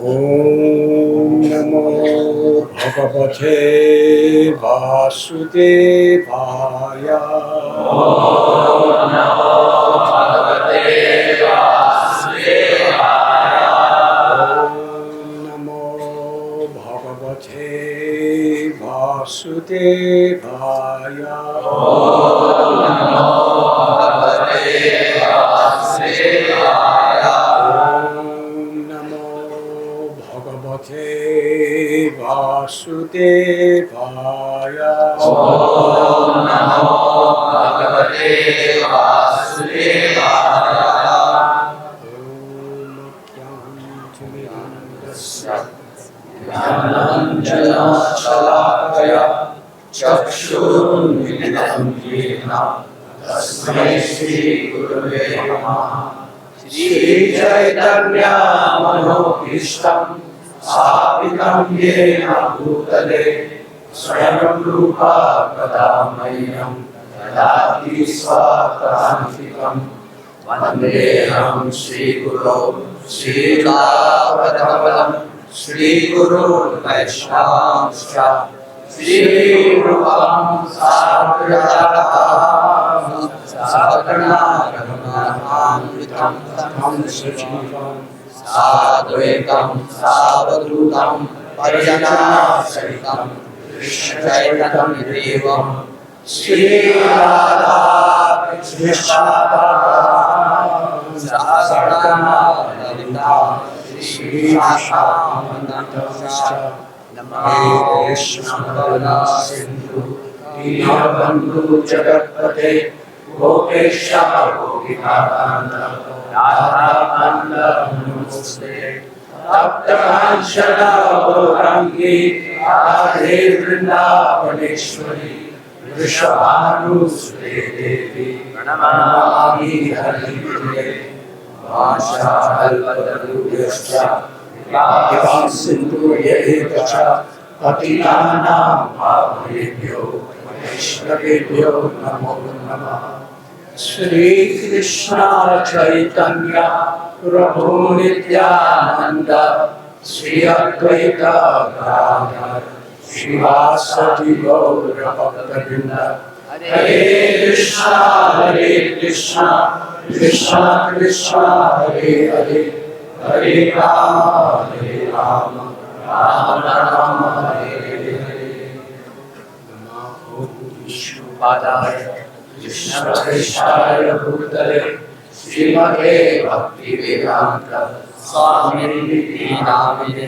Om Namo Bhagavate Vasudevaya. Om Namo Bhagavate Vasudevaya. Om Namo Bhagavate Vasudevaya. Om Namo Bhagavate Vasudevaya. Bhagavate Vasudevaya. Om Namo Bhagavate Vasudevaya. Jnananjana Shalakaya Chakshurunmilitam Yena Tasmai Shri Gurave Namaha. Shri Chaitanya Manobhishtam Sthapitam Yena Bhutale Swayam Rupa Kadamayyam Dadati Swakarantikam Vandeham Shri Guru Shri Radhanath Shri Guru Vaishnavamscha Shri Rupam Sagradatam Sagrana Raghunatham Tam Sajivam Sadvaitam Savadutam Parijana Saritam Krishna Chaitam Devam Shri Radha Krishna Sahasrana Lalita Shri Shamanandascha Namaha Krishna Sindhu Dinabandhu Jagatpate Gopesha Gopikakanda Radhakanda Namaste Tapta Kanchana Gaurangi Radhe Vrindavaneshwari Vrishabhanusute Devi Pranamami Haripure Vasha Alvatarubhyascha Vivan Sindhu Yevacha Patitanam Bhavebhyo Vaishnavebhyo Namo Namaha. Shri Krishna Chaitanya Prabhu Nityananda Shri Advaita Gadadhar Shivasati Gaura Bhakta-vrinda. Hare Krishna Krishna Krishna Hare Hare Hare Rama Rama Rama Hare Hare. Namo Vishnupadaya Krishna Krishna Bhutale Srimate Bhaktivedanta Swami Namine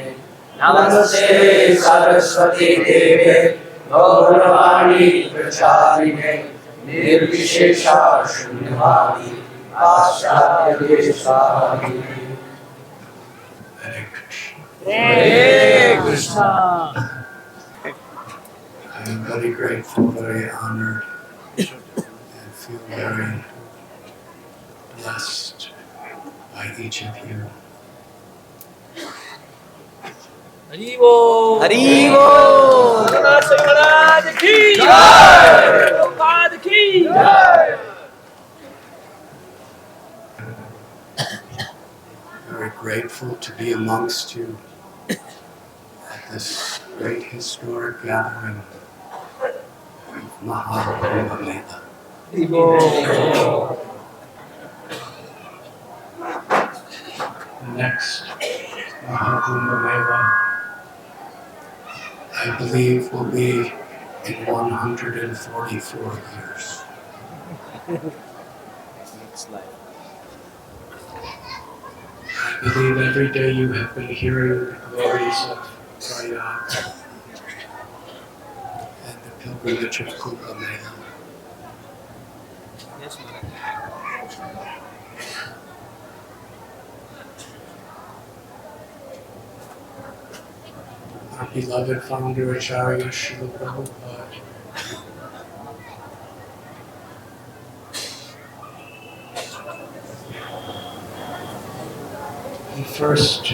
Namaste Saraswati Deve Gauravani Pracharine Nirvishesha Shunyavadi Paschatya Deshvari. Hare Krishna. Hare Krishna. I am very grateful, very honored, and feel very blessed by each of you. Haribo. Haribo. Radhanath Maharaj ki jai. Prabhupada ki jai. Very grateful to be amongst you at this great historic gathering of Maha Kumbha Mela. The next Maha Kumbha Mela, I believe, will be in 144 years. I believe every day you have been hearing the glories of Prayag and the pilgrimage of Kumbha Mela. Yes, Maharaj. Our beloved founder Acharya Shiva Prabhupada he first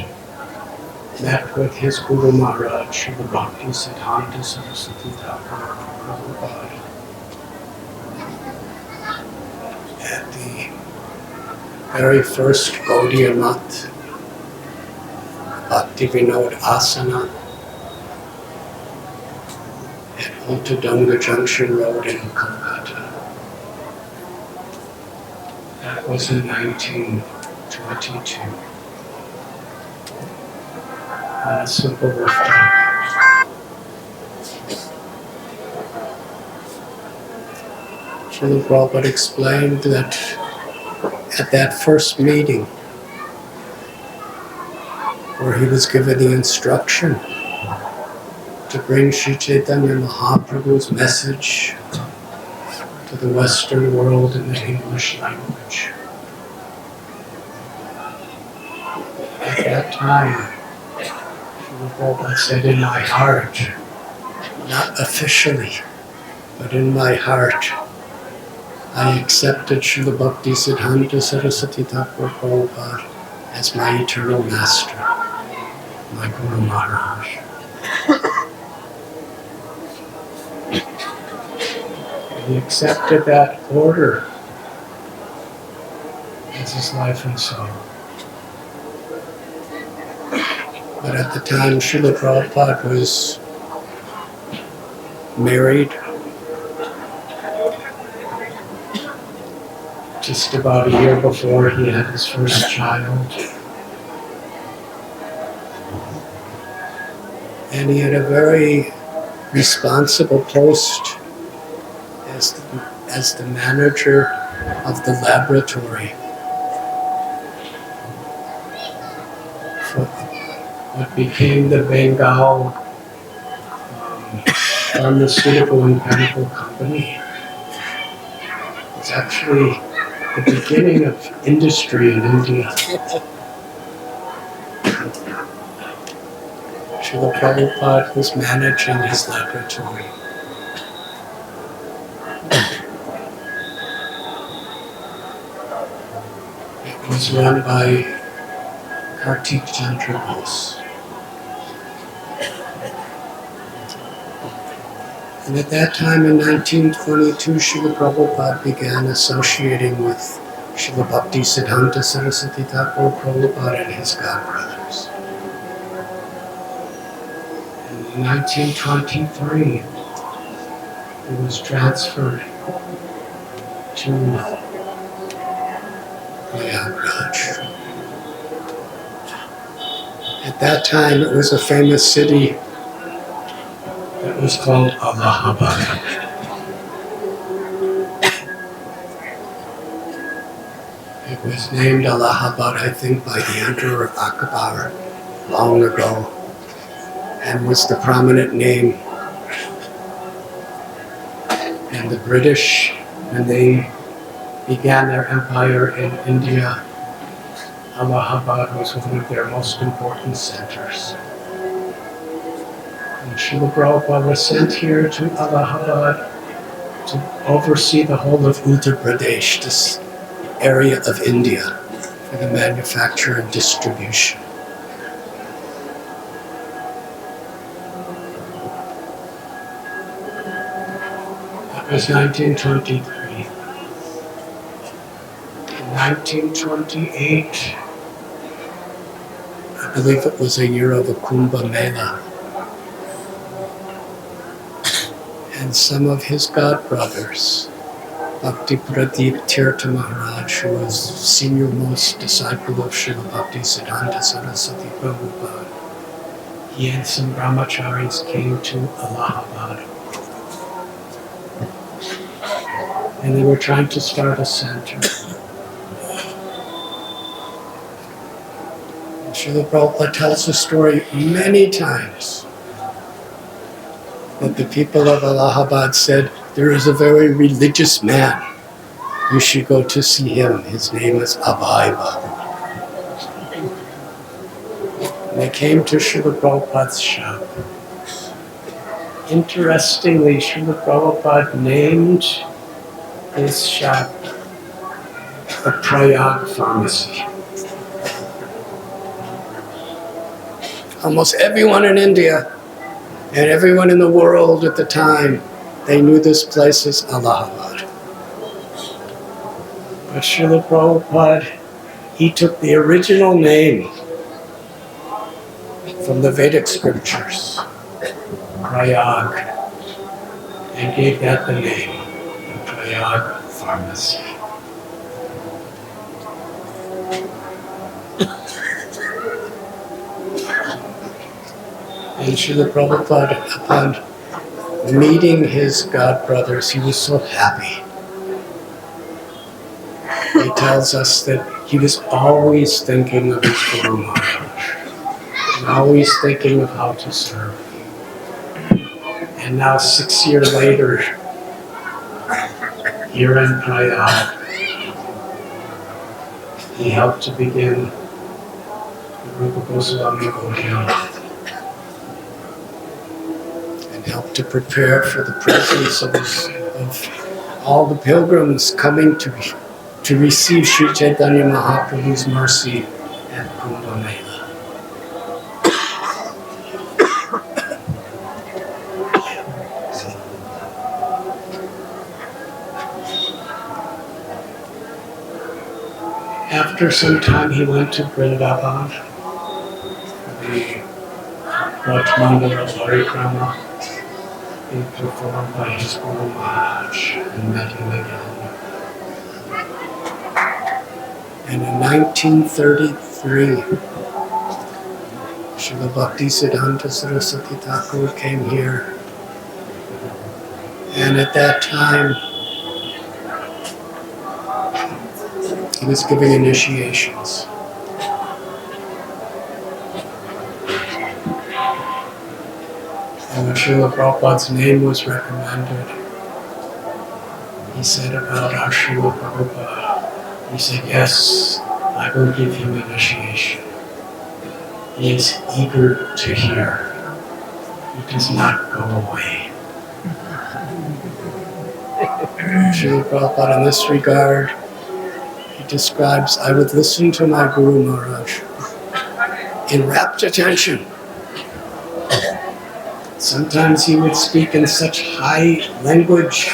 met with his Guru Maharaj, Shiva Bhakti Siddhanta Saraswati Thakur Prabhupada, at the very first Gaudiya Math, about Bhaktivinoda Asana at Altadonga Junction Road in Kolkata. That was in 1922. A simple lifetime. Srila Prabhupada explained that at that first meeting, where he was given the instruction to bring Sri Chaitanya Mahaprabhu's message to the Western world in the English language. At that time, Srila Prabhupada said, in my heart, not officially, but in my heart, I accepted Srila Bhakti Siddhanta Saraswati Thakur Prabhupada as my eternal master, my Guru Maharaj. He accepted that order as his life and soul. But at the time, Srila Prabhupada was married, just about a year before he had his first child. And he had a very responsible post as the manager of the laboratory for what became the Bengal Pharmaceutical and Chemical Company. It's actually the beginning of industry in India. Srila Prabhupada was managing his laboratory. It was run by Kartik Chandra Bose. And at that time in 1922, Srila Prabhupada began associating with Srila Bhakti Siddhanta Saraswati Thakur Prabhupada and his godbrothers. And in 1923, he was transferred to Prayagaraj. At that time, it was a famous city that was called Allahabad. It was named Allahabad, I think, by the Emperor Akbar long ago, and was the prominent name. And the British, when they began their empire in India, Allahabad was one of their most important centers. And Srila Prabhupada was sent here to Allahabad to oversee the whole of Uttar Pradesh, this area of India, for the manufacture and distribution. That was 1923. In 1928, I believe it was a year of the Kumbha Mela, and some of his godbrothers, Bhakti Pradeep Tirtha Maharaj, who was senior most disciple of Srila Bhakti Siddhanta Saraswati Prabhupada, he and some brahmacharis came to Allahabad. And they were trying to start a center. And Srila Prabhupada tells the story many times that the people of Allahabad said, there is a very religious man. You should go to see him. His name is Abhay Babu. And they came to Srila Prabhupada's shop. Interestingly, Srila Prabhupada named his shop the Prayag pharmacy. Almost everyone in India and everyone in the world at the time, they knew this place as Allahabad. But Srila Prabhupada, he took the original name from the Vedic scriptures, Prayag, and gave that the name, the Prayag Pharmacy. And Srila Prabhupada, upon meeting his godbrothers, he was so happy. He tells us that he was always thinking of his Guru Maharaj, and always thinking of how to serve. And now 6 years later, here in Prayag, he helped to begin the Rupa Goswami Mohini and helped to prepare for the presence of all the pilgrims coming to receive Sri Chaitanya Mahaprabhu's mercy at Kumbha Mela. After some time, he went to Vrindavan, the Ratmandala Parikrama, being performed by his Guru Maharaj, and met him again. And in 1933, Srila Bhaktisiddhanta Saraswati Thakur came here. And at that time, he was giving initiations. And when Srila Prabhupada's name was recommended, he said about our Srila Prabhupada, he said, yes, I will give him initiation. He is eager to hear. He does not go away. Srila Prabhupada in this regard, he describes, I would listen to my Guru Maharaj in rapt attention. Sometimes he would speak in such high language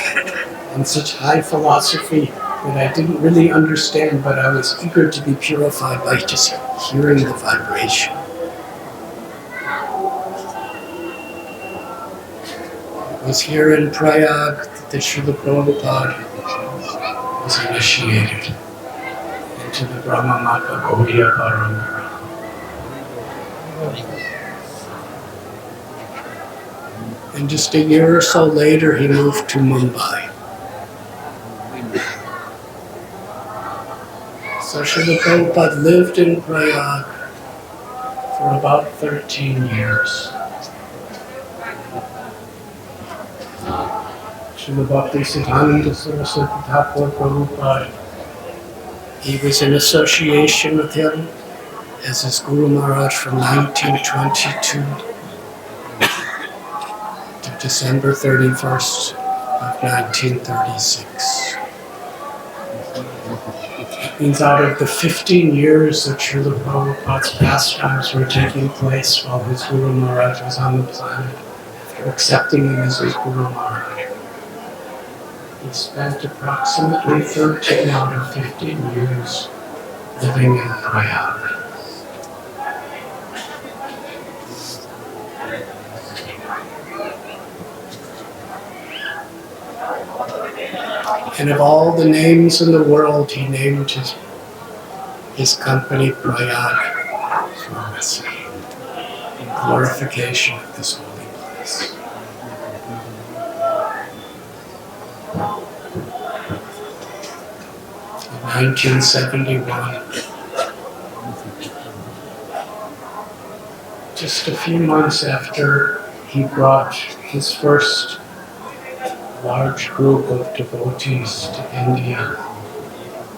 and such high philosophy that I didn't really understand, but I was eager to be purified by just hearing the vibration. It was here in Prayag that Srila Prabhupada was initiated into the Brahma Mata Gaudiya Parampara. And just a year or so later, he moved to Mumbai. So Srila Prabhupada lived in Prayag for about 13 years. Srila Bhaktisiddhanta Saraswati Thakur Prabhupada, he was in association with him as his Guru Maharaj from 1922 to December 31st of 1936. It means out of the 15 years that Srila Prabhupada's pastimes were taking place while his Guru Maharaj was on the planet, after accepting him as his Guru Maharaj, he spent approximately 13 out of 15 years living in Prayag. And of all the names in the world, he named his company Prayag Pharmacy in glorification of this holy place. In 1971, just a few months after he brought his first large group of devotees to India.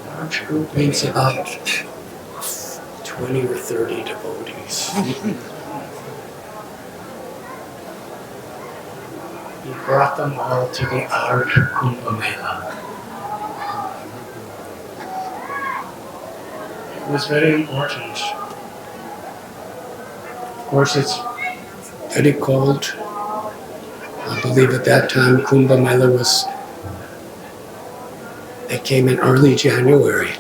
Large group means about 20 or 30 devotees. He brought them all to the art Kumbha Mela. It was very important. Of course, it's very cold. I believe at that time Kumbha Mela it came in early January.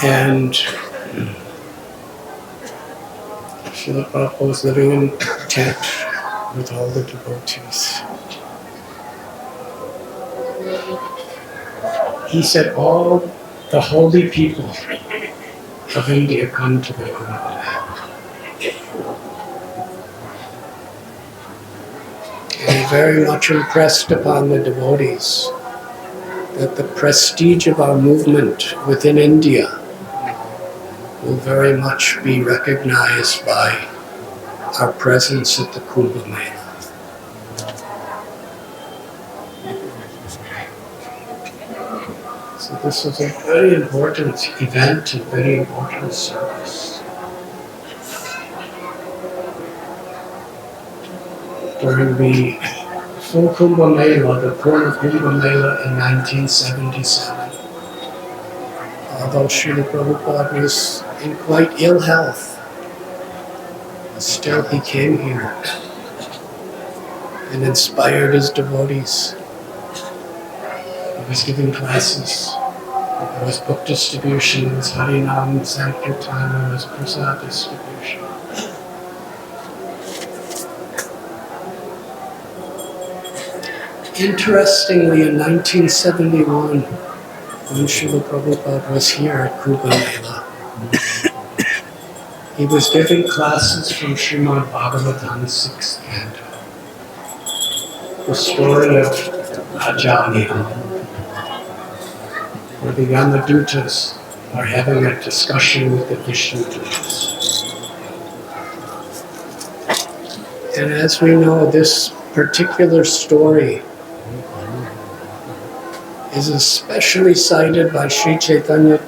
And Srila Prabhupada was living in a tent with all the devotees. He said all the holy people of India come to the Kumbha. And he very much impressed upon the devotees that the prestige of our movement within India will very much be recognized by our presence at the Kumbha Mela. So this was a very important event and very important service. During the full Kumbha Mela, the Purna Kumbha Mela in 1977, although Srila Prabhupada was in quite ill health, still he came here and inspired his devotees. He was giving classes, there was book distribution, there was Harinam, Sankirtan, there was Prasad distribution. Interestingly, in 1971, when Srila Prabhupada was here at Kumbha Mela, he was giving classes from Srimad Bhagavatam's 6th canto, the story of Ajamya, where the Yamadutas are having a discussion with the Vishnudutas. And as we know, this particular story is especially cited by Sri Chaitanya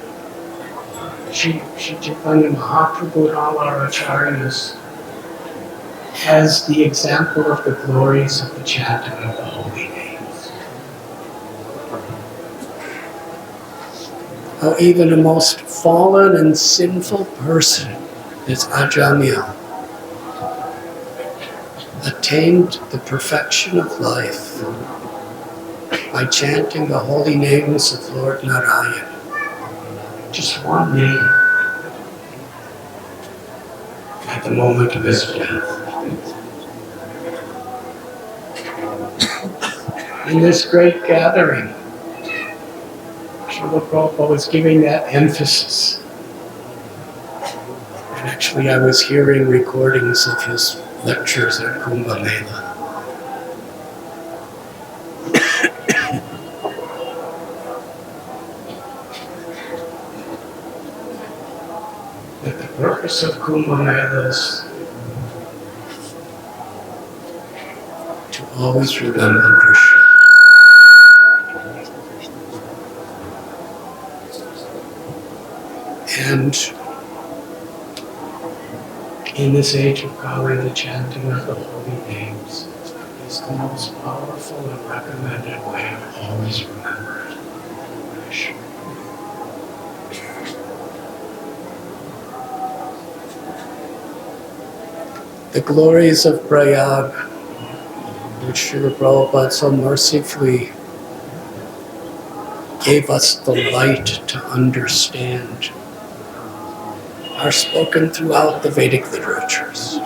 Mahaprabhu and all our acharyas as the example of the glories of the chanting of the holy names. How even a most fallen and sinful person, as Ajamya, attained the perfection of life by chanting the holy names of Lord Narayan. Just one name at the moment of his death. In this great gathering, Srila Prabhupada was giving that emphasis. And actually I was hearing recordings of his lectures at Kumbha Mela. That the purpose of Kumbha Mela is to always remember Krishna. And in this age of Kali, the chanting of the holy names is the most powerful and recommended way of always remembering Krishna. The glories of Prayag, which Srila Prabhupada so mercifully gave us the light to understand, are spoken throughout the Vedic literatures.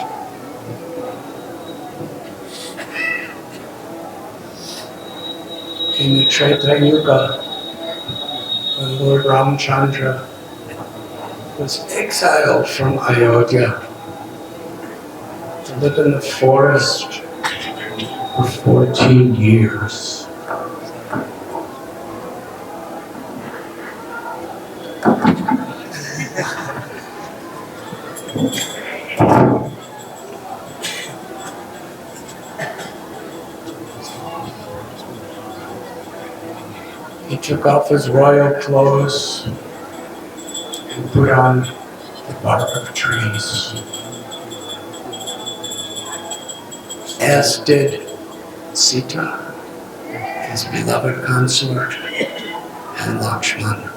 In the Treta Yuga, when Lord Ramchandra was exiled from Ayodhya to live in the forest for 14 years. He took off his royal clothes and put on the bark of trees, as did Sita, his beloved consort, and Lakshman,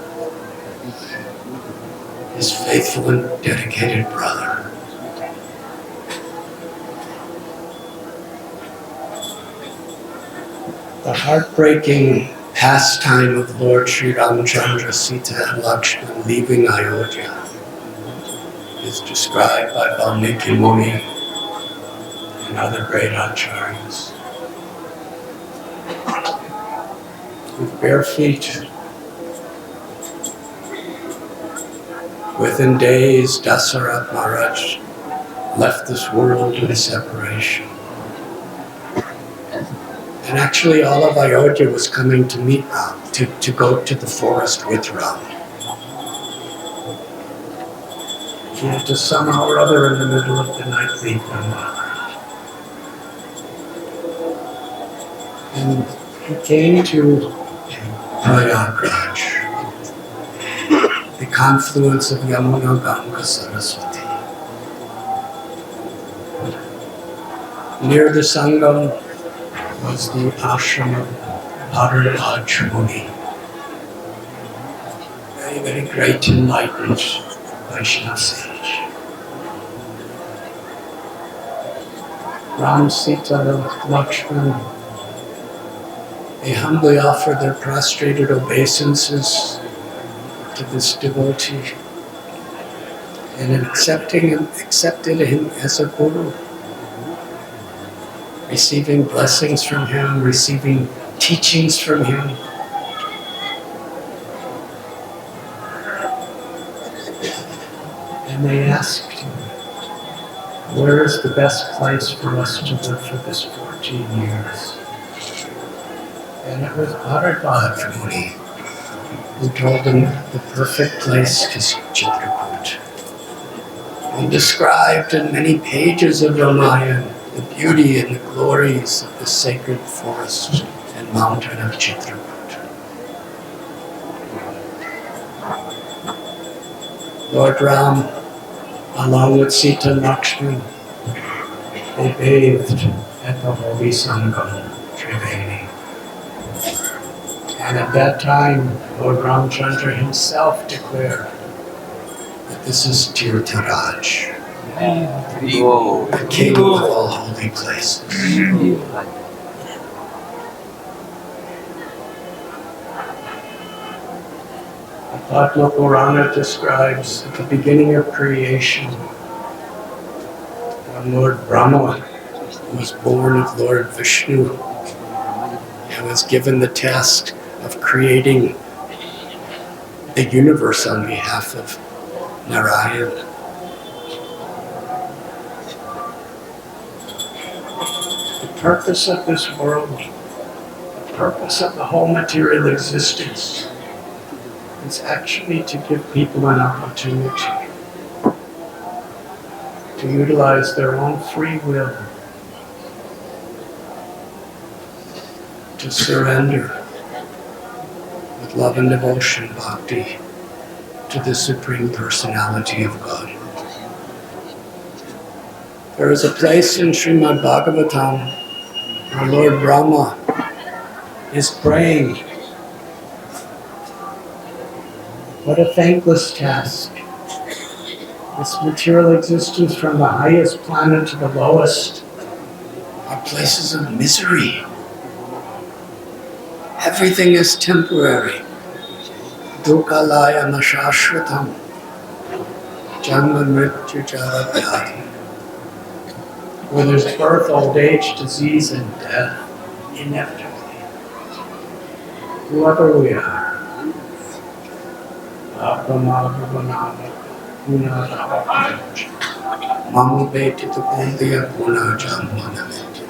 his faithful and dedicated brother. The heartbreaking pastime of Lord Sri Ramchandra, Sita and Lakshman leaving Ayodhya is described by Valmiki Muni and other great acharyas. With bare feet, within days, Dasarath Maharaj left this world in separation. And actually all of Ayodhya was coming to meet Ram, to go to the forest with Ram. He had to somehow or other in the middle of the night leave Kumbha. And he came to Prayagaraj, the confluence of Yamuna, Ganga, Saraswati. Near the Sangam was the ashram of Radhanath Muni, very, very great enlightened Vaishnava sage. Ram, Sita, and Lakshman, they humbly offered their prostrated obeisances to this devotee and accepted him as a guru, receiving blessings from him, receiving teachings from him. And they asked him, where is the best place for us to live for this 14 years? And it was Allahabad Muni who told them the perfect place is Chitrakoot. And described in many pages of Ramayana the beauty and the glories of the sacred forest and mountain of Chitrakoot. Lord Ram, along with Sita and Lakshman, they bathed at the holy Sangam, Triveni. And at that time, Lord Ramchandra himself declared that this is Tirtharaj, the king of all holy places. Padma Purana describes at the beginning of creation, when Lord Brahma was born of Lord Vishnu and was given the task of creating the universe on behalf of Narayan. The purpose of this world, the purpose of the whole material existence, is actually to give people an opportunity to utilize their own free will to surrender with love and devotion, bhakti, to the Supreme Personality of God. There is a place in Srimad Bhagavatam where Lord Brahma is praying, what a thankless task. This material existence, from the highest planet to the lowest, are places of misery. Everything is temporary. Dukhalaya nashashratam, janma mrityu jara vyadhi. Where there's birth, old age, disease, and death, inevitably. Whoever we are. Mamu beti tu kundiya puna jamana veti.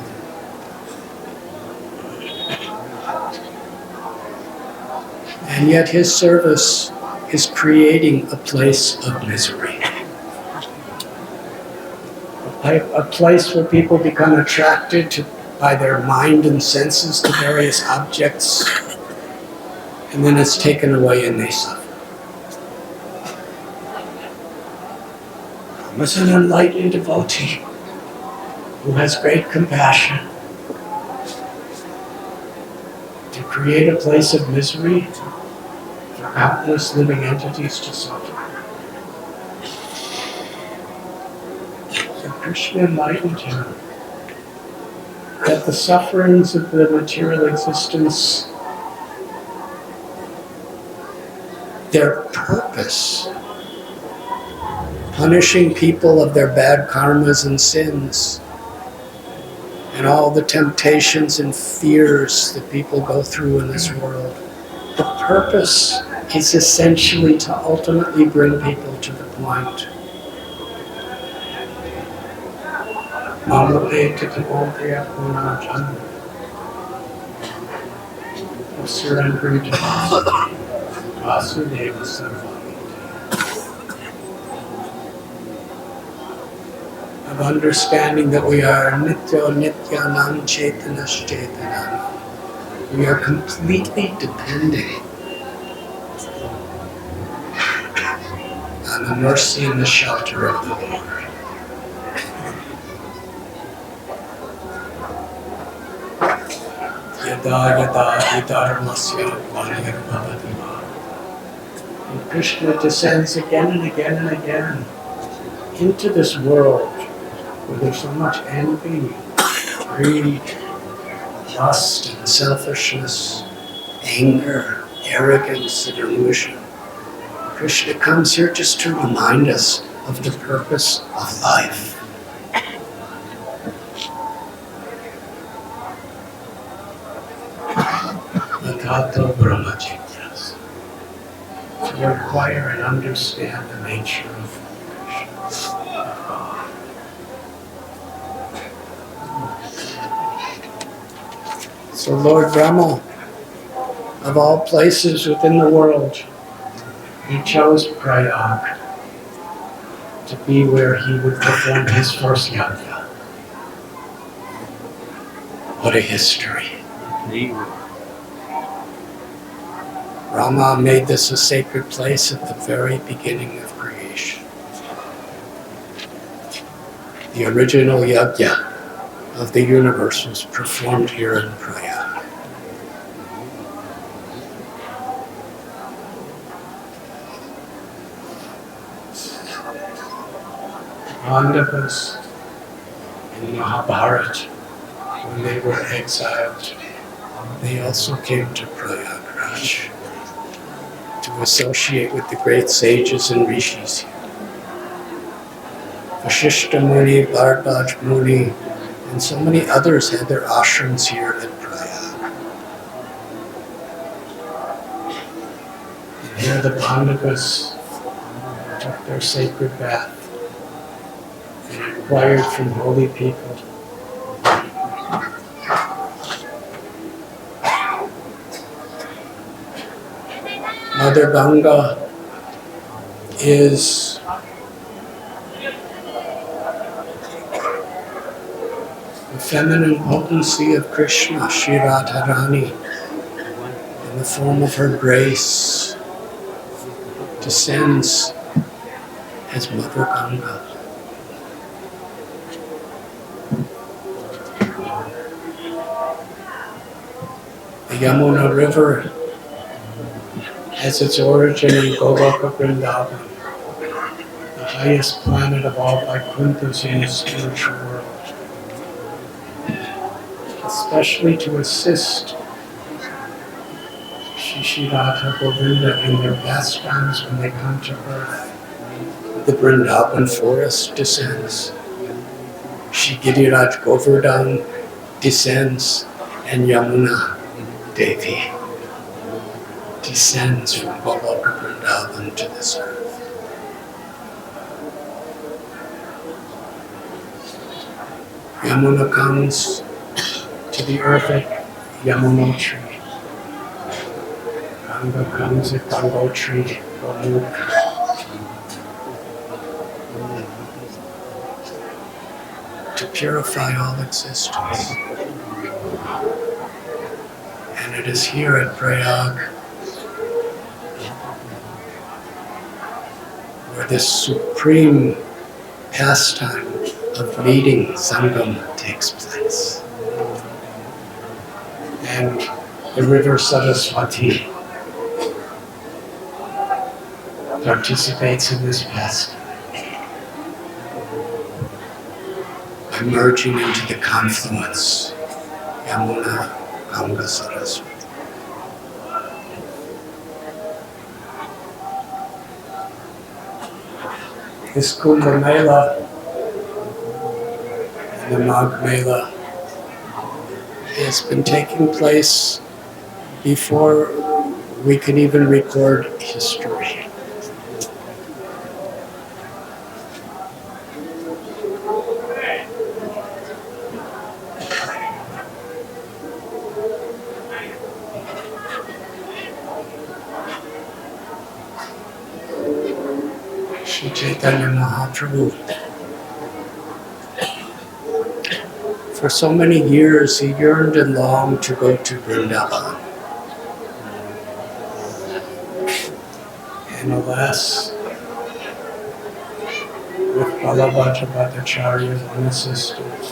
And yet his service is creating a place of misery. A place where people become attracted to, by their mind and senses, to various objects, and then it's taken away and they suffer. As an enlightened devotee who has great compassion to create a place of misery for countless living entities to suffer. So Krishna enlightened him that the sufferings of the material existence, their purpose punishing people of their bad karmas and sins, and all the temptations and fears that people go through in this world. The purpose is essentially to ultimately bring people to the point. Surrendering to Vasudeva Sarvami. Of understanding that we are Nitya Nityanam Chaitanas Chaitanam. We are completely depending on the mercy and the shelter of the Lord. Yada yada hidarmasya glanirvavadima. And Krishna descends again and again and again into this world where there's so much envy, greed, lust and selfishness, anger, arrogance and illusion. Krishna comes here just to remind us of the purpose of life. Tato Brahma Jityas. To acquire and understand the nature of Krishna. So Lord Brahma, of all places within the world, he chose Prayag to be where he would perform his first yajna. What a history. Rama made this a sacred place at the very beginning of creation. The original yajna of the universe was performed here in Prayag. Pandavas in Mahabharata, when they were exiled, they also came to Prayagaraj to associate with the great sages and rishis here. Vashishta Muni, Bharadwaj Muni, and so many others had their ashrams here at Prayag. And here the Pandavas took their sacred bath and acquired from holy people Mother Ganga is the feminine potency of Krishna, Shri Radharani, in the form of her grace, descends as Mother Ganga. The Yamuna River has its origin in Goloka Vrindavan, the highest planet of all Vaikuntha's in the spiritual world, especially to assist Shri Radha Govinda in their pastimes when they come to earth. The Vrindavan forest descends, Shri Giriraj Govardhan descends, and Yamuna Devi descends from Goloka Vrindavan to this earth. Yamuna comes to the earth at Yamunotri. Ganga comes at Gangotri, Gomukh. To purify all existence. And it is here at Prayag where this supreme pastime of meeting Sangam takes place. And the river Saraswati participates in this pastime by merging into the confluence Yamuna, Ganga, Saraswati. This Kumbha Mela and the Maha Mela has been taking place before we can even record history. Sri Chaitanya Mahaprabhu, for so many years he yearned and longed to go to Vrindavan. And alas, with Allahabad one assistant,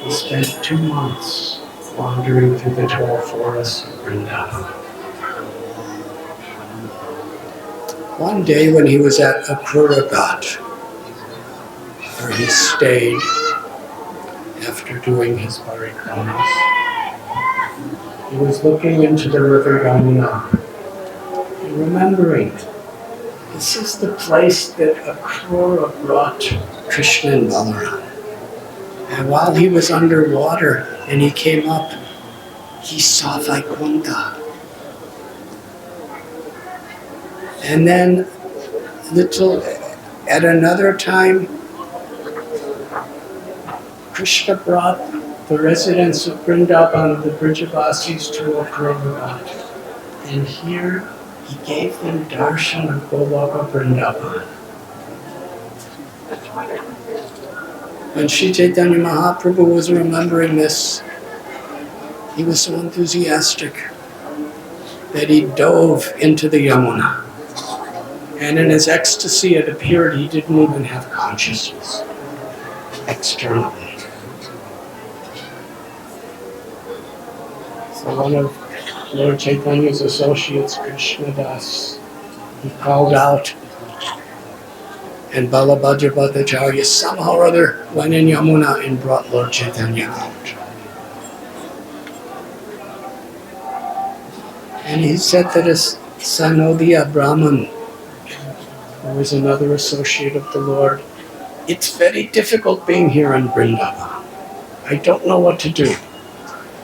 he spent 2 months wandering through the tall forests of Vrindavan. One day when he was at Prayagaraj, where he stayed after doing his parikramas, he was looking into the river Yamuna and remembering, this is the place that Akrura brought Krishna and Balaram. And while he was underwater and he came up, he saw Vaikuntha. And then at another time, Krishna brought the residents of Vrindavan, the Brijavasis, to Allahabad. And here he gave them darshan of Goloka Vrindavan. When Sri Chaitanya Mahaprabhu was remembering this, he was so enthusiastic that he dove into the Yamuna. And in his ecstasy, it appeared he didn't even have consciousness externally. So one of Lord Chaitanya's associates, Krishna Das, he called out, and Balabhadra somehow or other went in Yamuna and brought Lord Chaitanya out. And he said that his Sanodiya Brahman, who was another associate of the Lord, it's very difficult being here in Vrindavan. I don't know what to do.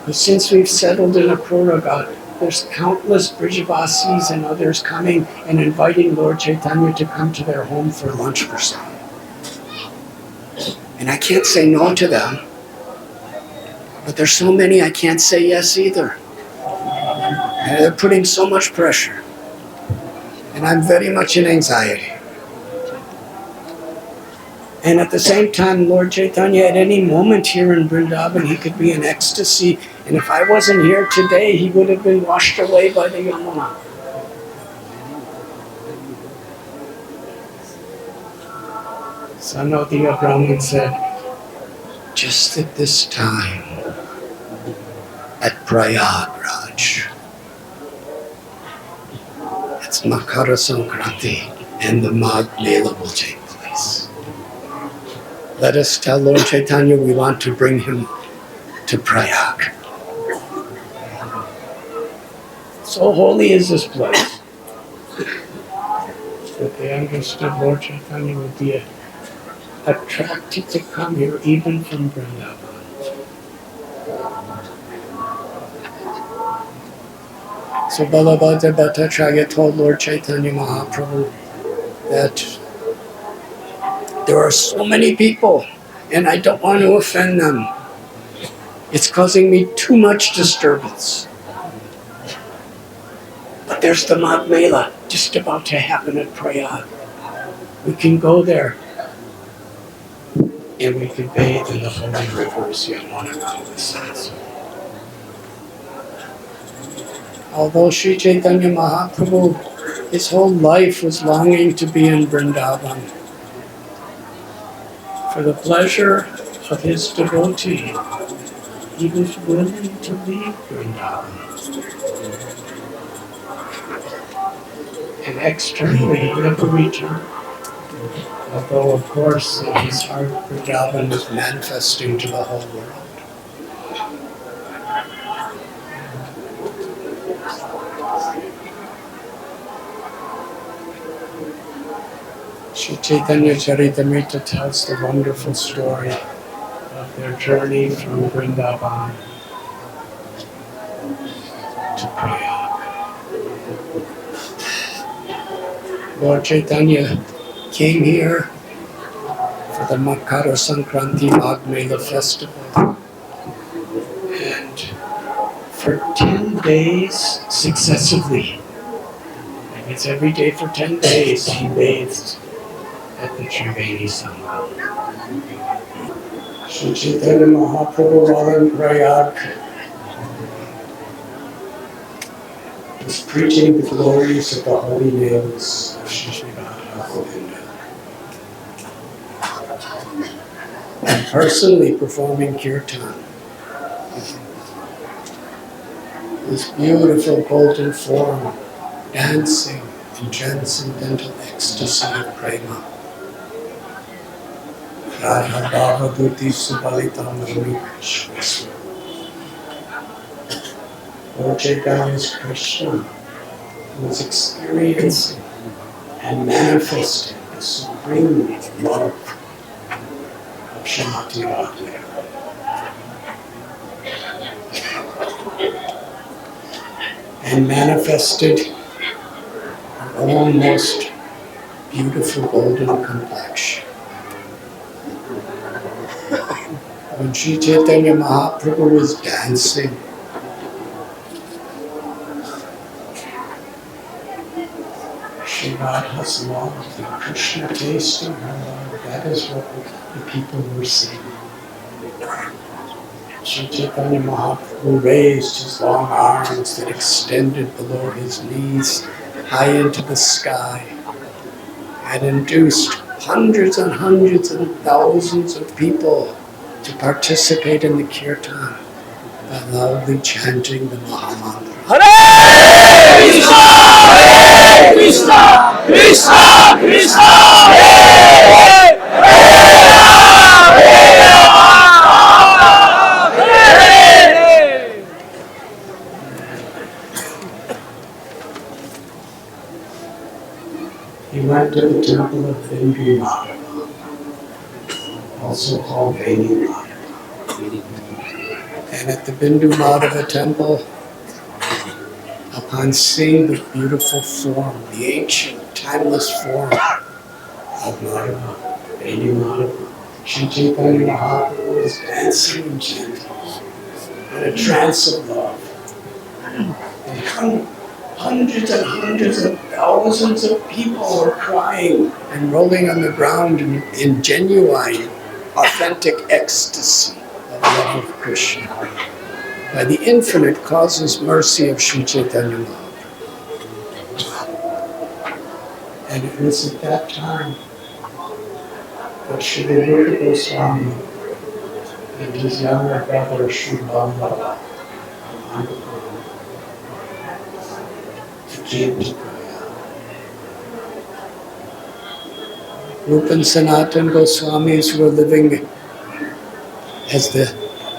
But since we've settled in Prayagaraj, there's countless Brijavasis and others coming and inviting Lord Chaitanya to come to their home for lunch or something. And I can't say no to them. But there's so many I can't say yes either. And they're putting so much pressure. And I'm very much in anxiety. And at the same time, Lord Chaitanya, at any moment here in Vrindavan, he could be in ecstasy. And if I wasn't here today, he would have been washed away by the Yamuna. Sanodiya Brahman said, just at this time, at Prayagaraj, it's Makara Sankranti, and the Maha Mela will take place. Let us tell Lord Chaitanya we want to bring him to Prayag. So holy is this place that they understood Lord Chaitanya would be attracted to come here even from Vrindavan. So Balabhadra Bhattacharya told Lord Chaitanya Mahaprabhu that there are so many people and I don't want to offend them. It's causing me too much disturbance. But there's the Maha Mela just about to happen at Prayag. We can go there and we can bathe in the holy rivers Yamuna Ganges. Although Sri Chaitanya Mahaprabhu, his whole life was longing to be in Vrindavan for the pleasure of his devotee, he was willing to leave Vrindavan. And externally, he never returned. Although, of course, in his heart, Vrindavan was manifesting to the whole world. Sri Chaitanya Charitamrita tells the wonderful story of their journey from Vrindavan to Prayag. Lord Chaitanya came here for the Makara Sankranti Mela festival, and for 10 days successively, and it's every day for 10 days, he bathed at the Triveni Sangam. Sri Chaitanya Mahaprabhu while in Prayag was preaching the glories of the holy names of Shri Radha Govinda, and personally performing kirtan. This beautiful golden form, dancing in transcendental ecstasy of prema. Radha Bhava Duti Subhalita Mani Krishna. Lord Chaitanya's Krishna was experiencing and manifesting the supreme love of Srimati Radha. And manifested her own most beautiful golden complexion. When Sri Chaitanya Mahaprabhu was dancing, Sri Radha's love and Krishna tasting her love, that is what the people were seeing. Sri Chaitanya Mahaprabhu raised his long arms that extended below his knees high into the sky and induced hundreds and hundreds and thousands of people to participate in the kirtan by loudly chanting the Maha mantra. Hare Krishna, Krishna Krishna, Hare Hare, Hare Rama, Hare Hare. He went to the temple of Bindu Madhava, also called Veni Madhava. And at the Bindu Madhava temple, upon seeing the beautiful form, the ancient, timeless form of Madhava, Veni Madhava, Sri Chaitanya Mahaprabhu was dancing and chanting in a trance of love. And hundreds and hundreds of thousands of people were crying and rolling on the ground in genuine, authentic ecstasy of love of Krishna by the infinite causeless mercy of Sri Chaitanya Mahaprabhu. And it was at that time that Sri Rupa Goswami and his younger brother Sri Kumbha came to Prayag. Rupa and Sanatan Goswamis were living as the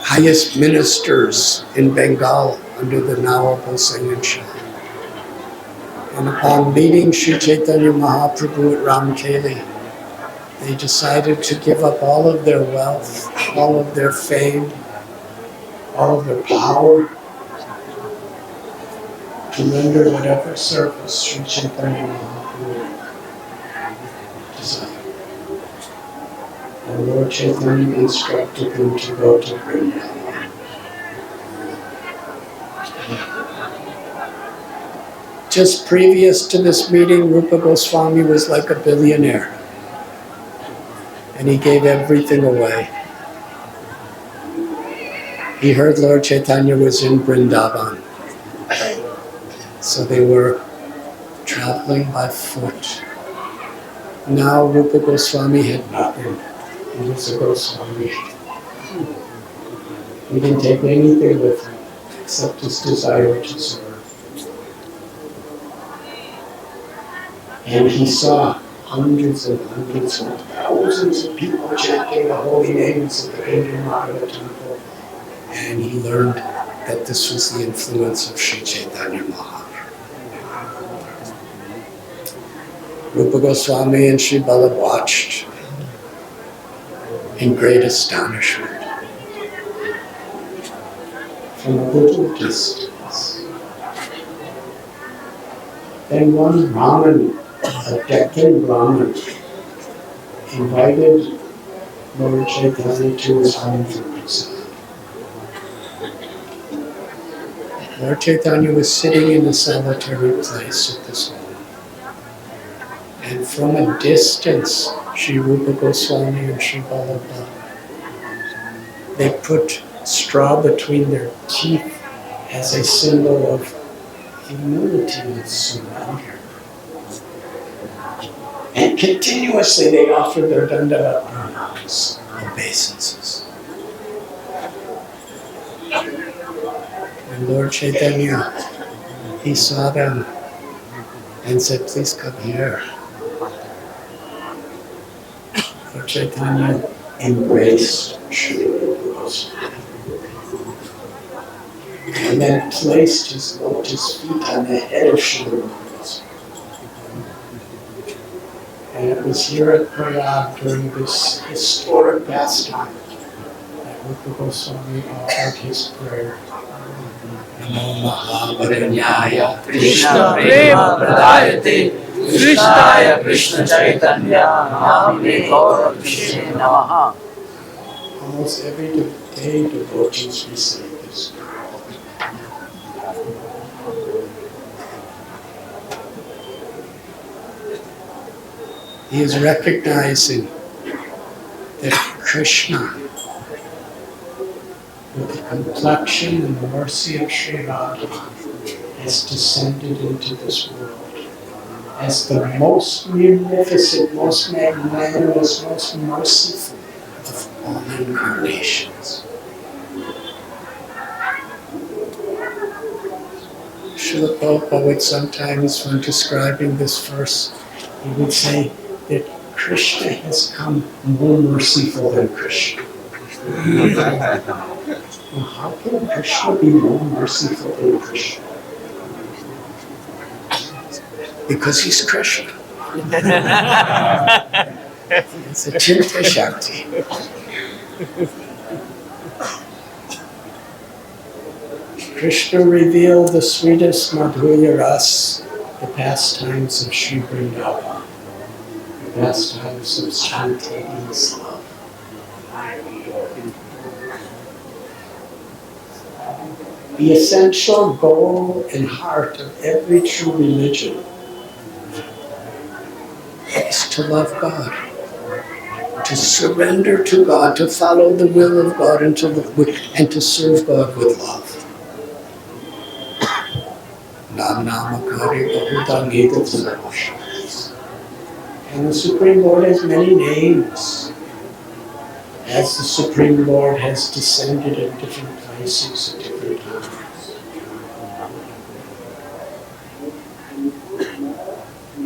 highest ministers in Bengal under the Nawab Hussain Shah. And upon meeting Sri Chaitanya Mahaprabhu at Ramkeli, they decided to give up all of their wealth, all of their fame, all of their power, to render whatever service Sri Chaitanya Mahaprabhu desired. And Lord Chaitanya instructed them to go to Vrindavan. Just previous to this meeting, Rupa Goswami was like a billionaire. And he gave everything away. He heard Lord Chaitanya was in Vrindavan. So they were traveling by foot. Now Rupa Goswami had nothing. He was a Goswami. He didn't take anything with him except his desire to serve. And he saw hundreds and hundreds and thousands of people chanting the holy names of the Hindu Madhava temple. And he learned that this was the influence of Sri Chaitanya Mahaprabhu. Rupa Goswami and Sri Bala watched in great astonishment from a little distance. Then one Brahmin, a Deccan Brahmin, invited Lord Chaitanya to his home for prasad. Lord Chaitanya was sitting in a solitary place at this home. And from a distance, Sri Rupa Goswami and Sri Balaprabha, they put straw between their teeth as a symbol of humility and surrender. And continuously they offered their dandavat pranams, obeisances. And Lord Chaitanya, he saw them and said, please come here. Lord Chaitanya embraced Sri Rupa Goswami and then placed his lotus feet on the head of Sri Rupa Goswami. And it was here at Prayag during this historic pastime that Rupa Goswami offered his prayer. Maha Krishna Prema Pradayate Krishnaya Krishna Chaitanya Namine Gaura Krishna Namaha. Almost every day devotees recite this prayer. He is recognizing that Krishna, with the complexion and the mercy of Sri Radha, has descended into this world as the most munificent, most magnanimous, most merciful of all incarnations. Srila Prabhupada would sometimes, when describing this verse, he would say that Krishna has come more merciful than Krishna. Well, how can Krishna be more merciful than Krishna? Because he's Krishna. It's a Chinta Shakti. Krishna revealed the sweetest Madhurya Ras, the pastimes of Sri Vrindavan, the pastimes of spontaneous love. The essential goal and heart of every true religion is to love God, to surrender to God, to follow the will of God and to serve God with love. And the Supreme Lord has many names, as the Supreme Lord has descended in different places at different times.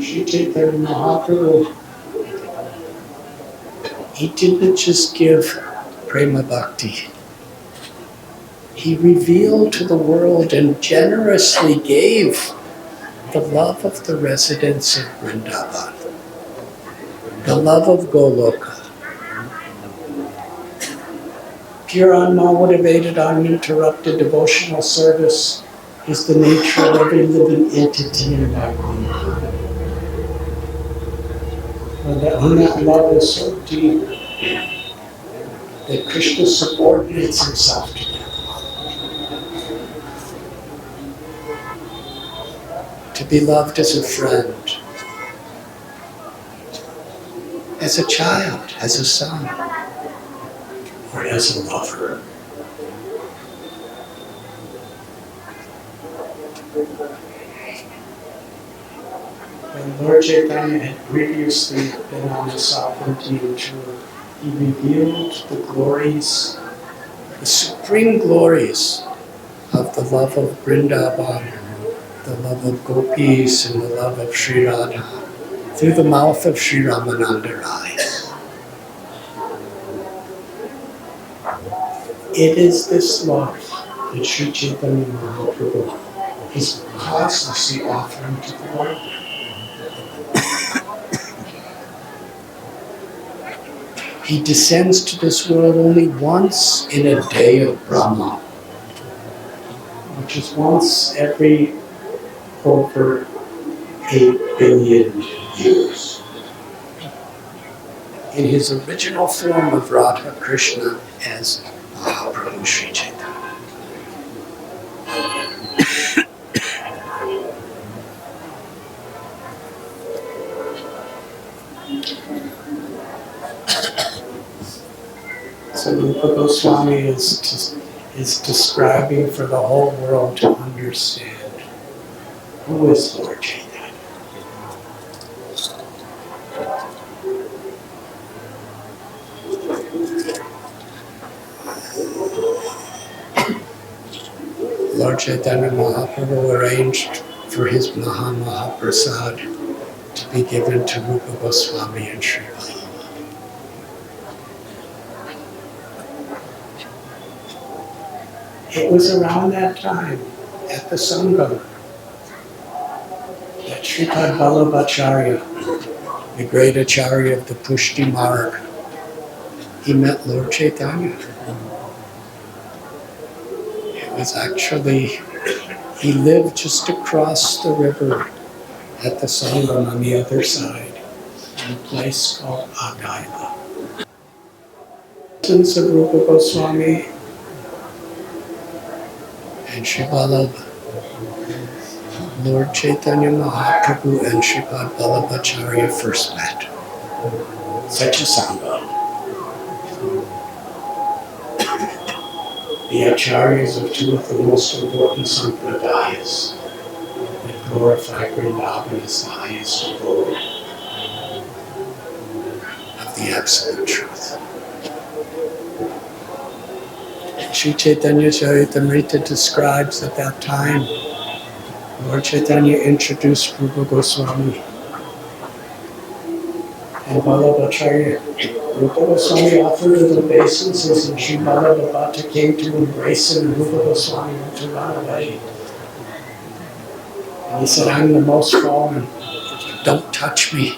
Sri Chaitanya Mahaprabhu, he didn't just give prema bhakti. He revealed to the world and generously gave the love of the residents of Vrindavan, the love of Goloka. Pure, unmotivated, uninterrupted devotional service is the nature of every living entity in Bhagavad. And that love is so deep that Krishna subordinates himself to them. To be loved as a friend, as a child, as a son, or as a lover. When Lord Chaitanya had previously been on the Sovereignty tour, he revealed the glories, the supreme glories of the love of Vrindavan, the love of gopis and the love of Sri Radha through the mouth of Sri Ramananda Rai. It is this love that Sri Chaitanya Mahaprabhu is causelessly offering to the world. He descends to this world only once in a day of Brahma, which is once every over 8 billion years. In his original form of Radha Krishna as Mahaprabhu Sri Chaitanya. So Rupa Goswami is describing for the whole world to understand who is Lord Chaitanya. Lord Chaitanya Mahaprabhu arranged for his Maha Mahaprasad to be given to Rupa Goswami and Sri Allahabad. It was around that time, at the Sangam, that Sripad Vallabhacharya, the great Acharya of the Pushti Marg, he met Lord Chaitanya. It was actually, he lived just across the river at the Sangam on the other side, in a place called Agaila. Since of Rupa Goswami and Sri Vallabha, Lord Chaitanya Mahaprabhu and Sripad Vallabhacharya first met. Such a sangha. The acharyas of two of the most important sampradayas that glorify Vrindavan as the highest abode of the Absolute Truth. Sri Chaitanya Charitamrita describes at that time, Lord Chaitanya introduced Rupa Goswami and Vallabhacharya. Rupa Goswami offered him obeisances and Sri Vallabha came to embrace him and Rupa Goswami went to run away. And he said, I'm the most fallen, don't touch me.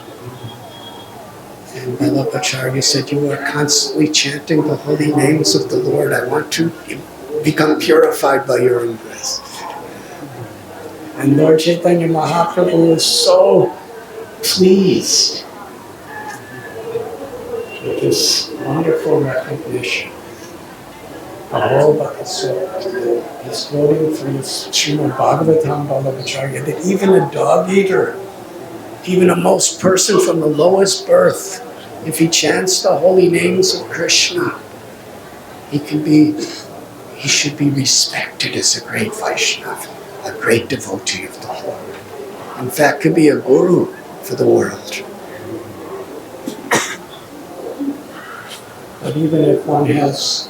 And Vallabhacharya said, you are constantly chanting the holy names of the Lord. I want to become purified by your embrace. And Lord Chaitanya Mahaprabhu was so pleased with this wonderful recognition. All Bhakasura is quoting from the Srimad Bhagavatam Vallabhacharya that even a dog eater, even a most person from the lowest birth, if he chants the holy names of Krishna, he should be respected as a great Vaishnava, a great devotee of the Lord. In fact, could be a guru for the world. But even if one has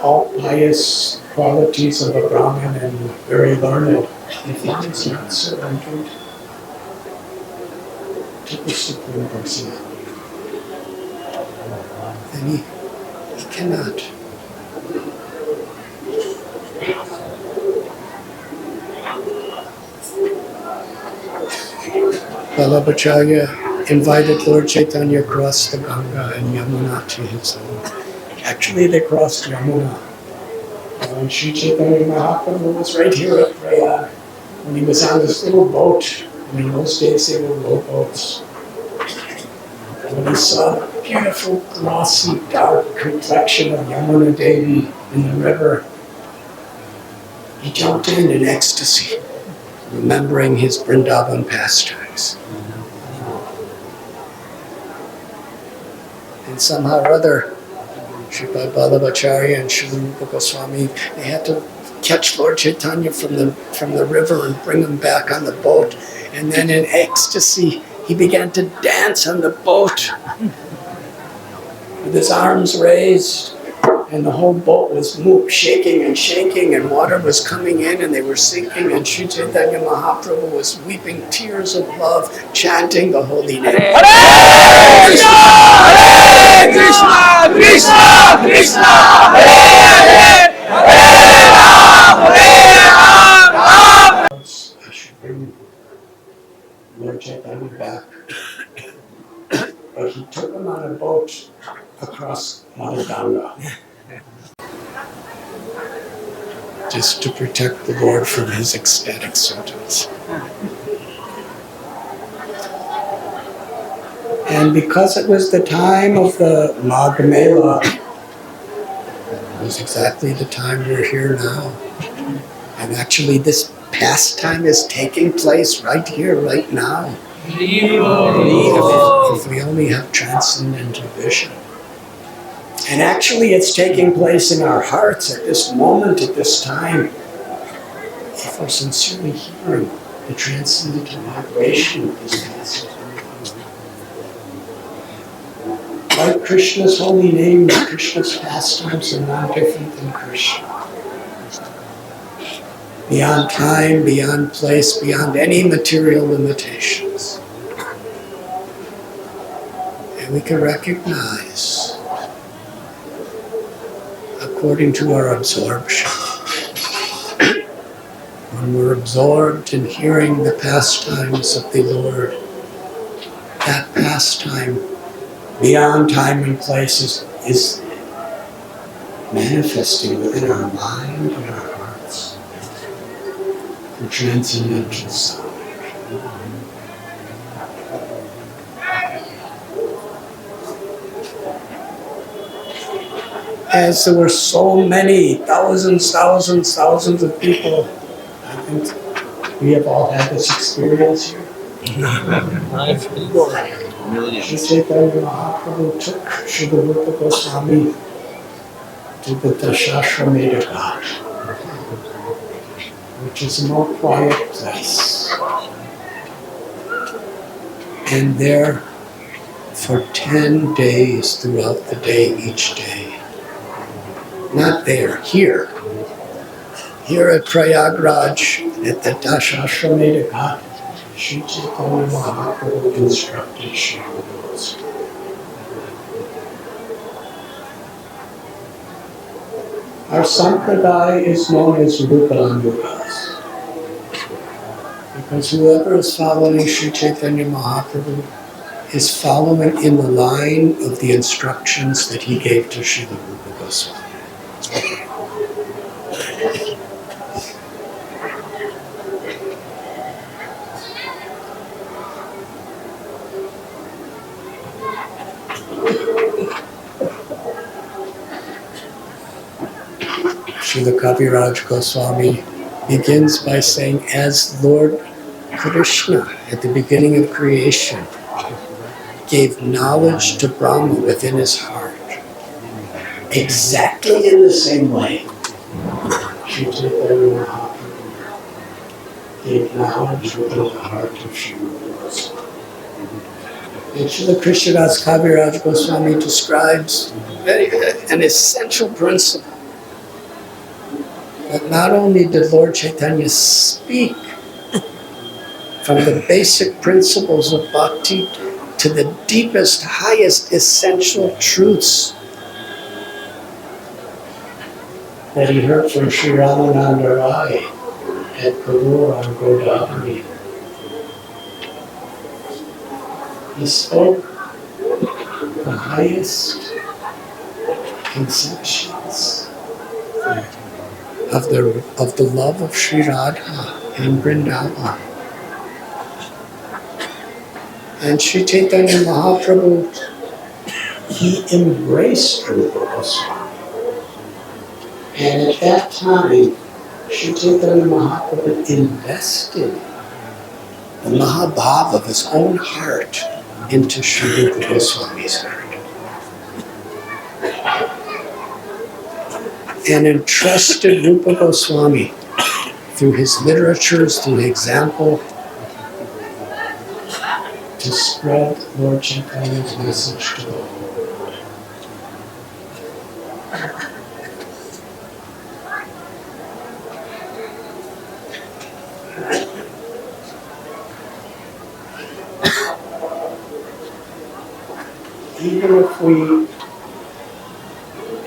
all pious qualities of a Brahmin and very learned, if one is not surrendered to the Supreme Personality, then he cannot. Vallabhacharya invited Lord Chaitanya across the Ganga and Yamuna to his home. Actually, they crossed Yamuna. And Sri Chaitanya Mahaprabhu was right here at Prayag when he was on this little boat. And in those days, they were rowboats. When he saw the beautiful, glossy, dark complexion of Yamuna Devi in the river, he jumped in ecstasy, remembering his Vrindavan pastimes. And somehow or other, Sripad Vallabhacharya and Sri Rupa Goswami, they had to catch Lord Chaitanya from the river and bring him back on the boat. And then in ecstasy, he began to dance on the boat with his arms raised, and the whole boat was shaking and water was coming in and they were sinking, and Sri Chaitanya Mahaprabhu was weeping tears of love, chanting the holy name. Hare Krishna, Hare Krishna, Krishna Krishna, Hare Hare, Hare Ram, Ram. I should bring Lord Chaitanya back. But he took him on a boat across Mother Ganga. Just to protect the Lord from his ecstatic symptoms. And because it was the time of the Mela, it was exactly the time we're here now. And actually this pastime is taking place right here, right now. If we only have transcendental vision. And actually it's taking place in our hearts at this moment, at this time. If we're sincerely hearing the transcendental vibration of this passage. Like Krishna's holy names, Krishna's pastimes are not different than Krishna. Beyond time, beyond place, beyond any material limitations. And we can recognize, according to our absorption, when we're absorbed in hearing the pastimes of the Lord, that pastime, beyond time and place, is manifesting within our mind and our hearts. The transcendental sound. As there were so many, thousands of people, I think we have all had this experience here. Chaitanya Mahaprabhu took Srila Rupa Goswami to the Dashashramedha Ghat, which is a more quiet place. And there, for 10 days throughout the day, each day, not there, here at Prayagaraj, at the Dashashramedha Ghat, Sri Chaitanya Mahaprabhu instructed Shiva. Our sampradaya is known as Rupanugas. Because whoever is following Sri Chaitanya Mahaprabhu is following in the line of the instructions that he gave to Srila Rupa Goswami. Srila Kaviraj Goswami begins by saying, as Lord Krishna at the beginning of creation gave knowledge to Brahma within his heart, exactly in the same way, Sri Chaitanya Mahaprabhu gave knowledge within the heart of Shiva. And Srila Krishnadas Kaviraj Goswami describes an essential principle. But not only did Lord Chaitanya speak from the basic principles of bhakti to the deepest, highest essential truths that he heard from Sri Ramananda Rai at Kavur on Godavari. He spoke the highest conceptions of the love of Sri Radha in Vrindavan. And Sri Chaitanya Mahaprabhu, he embraced Rupa Goswami. And at that time, Sri Chaitanya Mahaprabhu invested the Mahabhava of his own heart into Sri Rupa Goswami's heart. And entrusted Rupa Goswami through his literatures, through example, to spread Lord Chaitanya's message to the world. Even if we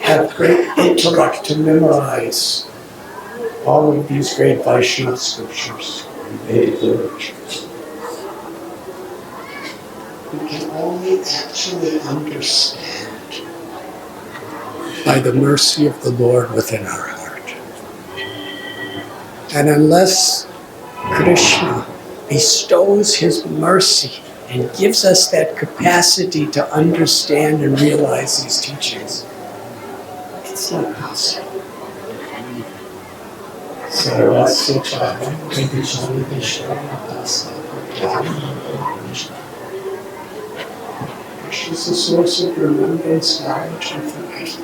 have great intellect to memorize all of these great Vaishnava scriptures and Vedic literatures, we can only actually understand by the mercy of the Lord within our heart. And unless Krishna bestows his mercy and gives us that capacity to understand and realize these teachings, it's not possible. Krishna is the source of remembrance, knowledge, and forgiveness.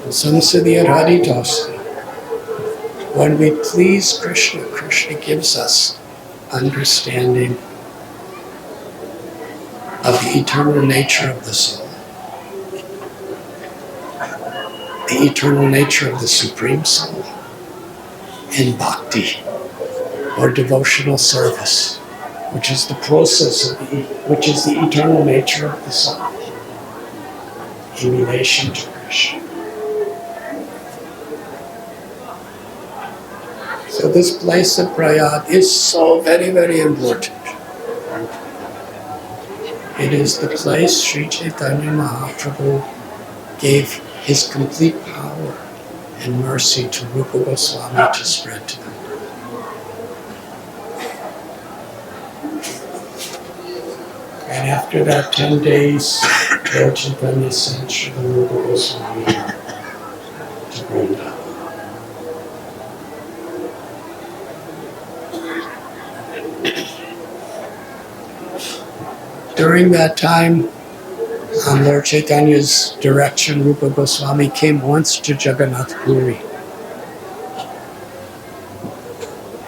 Samsadhyar Haridas. When we please Krishna, Krishna gives us understanding of the eternal nature of the soul, the eternal nature of the Supreme Soul, and bhakti, or devotional service, which is the process of which is the eternal nature of the soul in relation to Krishna. So this place of Prayag is so very, very important. It is the place Sri Chaitanya Mahaprabhu gave his complete power and mercy to Rupa Goswami to spread to the world. And after that 10 days, Lord Chaitanya sent Sri Rupa Goswami to Vrindavan. During that time, on Lord Chaitanya's direction, Rupa Goswami came once to Jagannath Puri.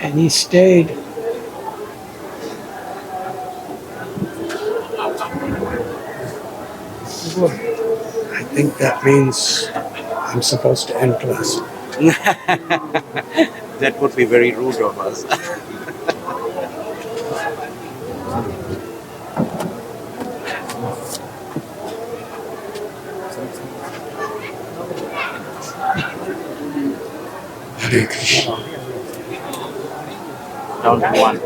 And he stayed. I think that means I'm supposed to end class. That would be very rude of us. Hare Krishna. Down to one.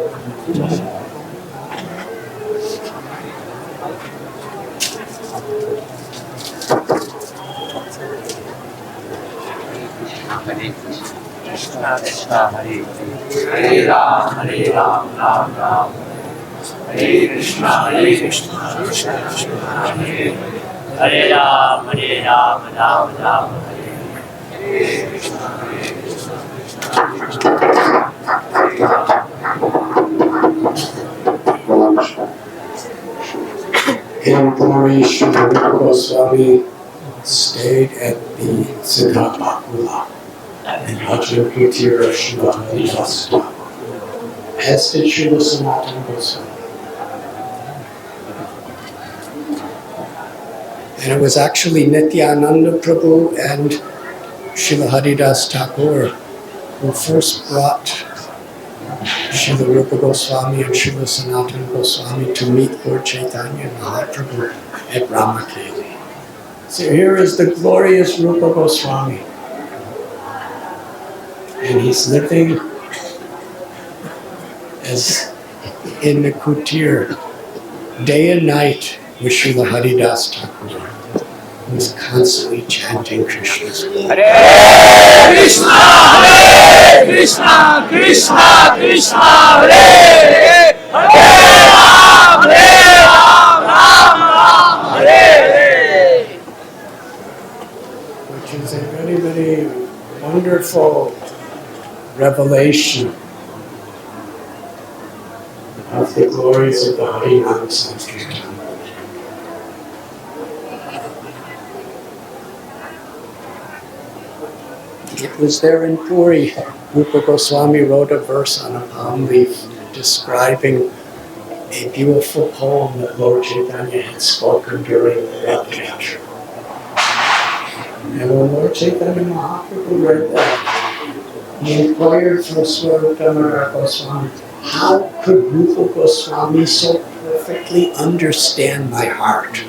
Krishna Krishna Hare Hare Ram Ram Ram Hare Krishna Krishna Krishna Hare Hare Ram Ram Ram Hare Krishna In Puri, Sri Rupa Goswami stayed at the Siddhartha in Bhajan Kutir of Shiva Haridas, as did Srila Sanatana Goswami. And it was actually Nityananda Prabhu and Srila Haridas Thakur who first brought Srila Rupa Goswami and Srila Sanatana Goswami to meet Lord Chaitanya Mahaprabhu at Ramakeli. So here is the glorious Rupa Goswami. And he's living as in the kutir day and night with Srila Haridas Thakur, who is constantly chanting Krishna's name. Hare Krishna, Hare Krishna, Krishna Krishna, Hare Ram, Ram Ram, Hare. Which is a very, very wonderful revelation of the glories of the Harinam Sankirtan. It was there in Puri. Rupa Goswami wrote a verse on a palm leaf describing a beautiful poem that Lord Chaitanya had spoken during the Rath Yatra. And when Lord Chaitanya Mahaprabhu read that, he inquired from Swami Goswami, how could Rupa Goswami so perfectly understand my heart?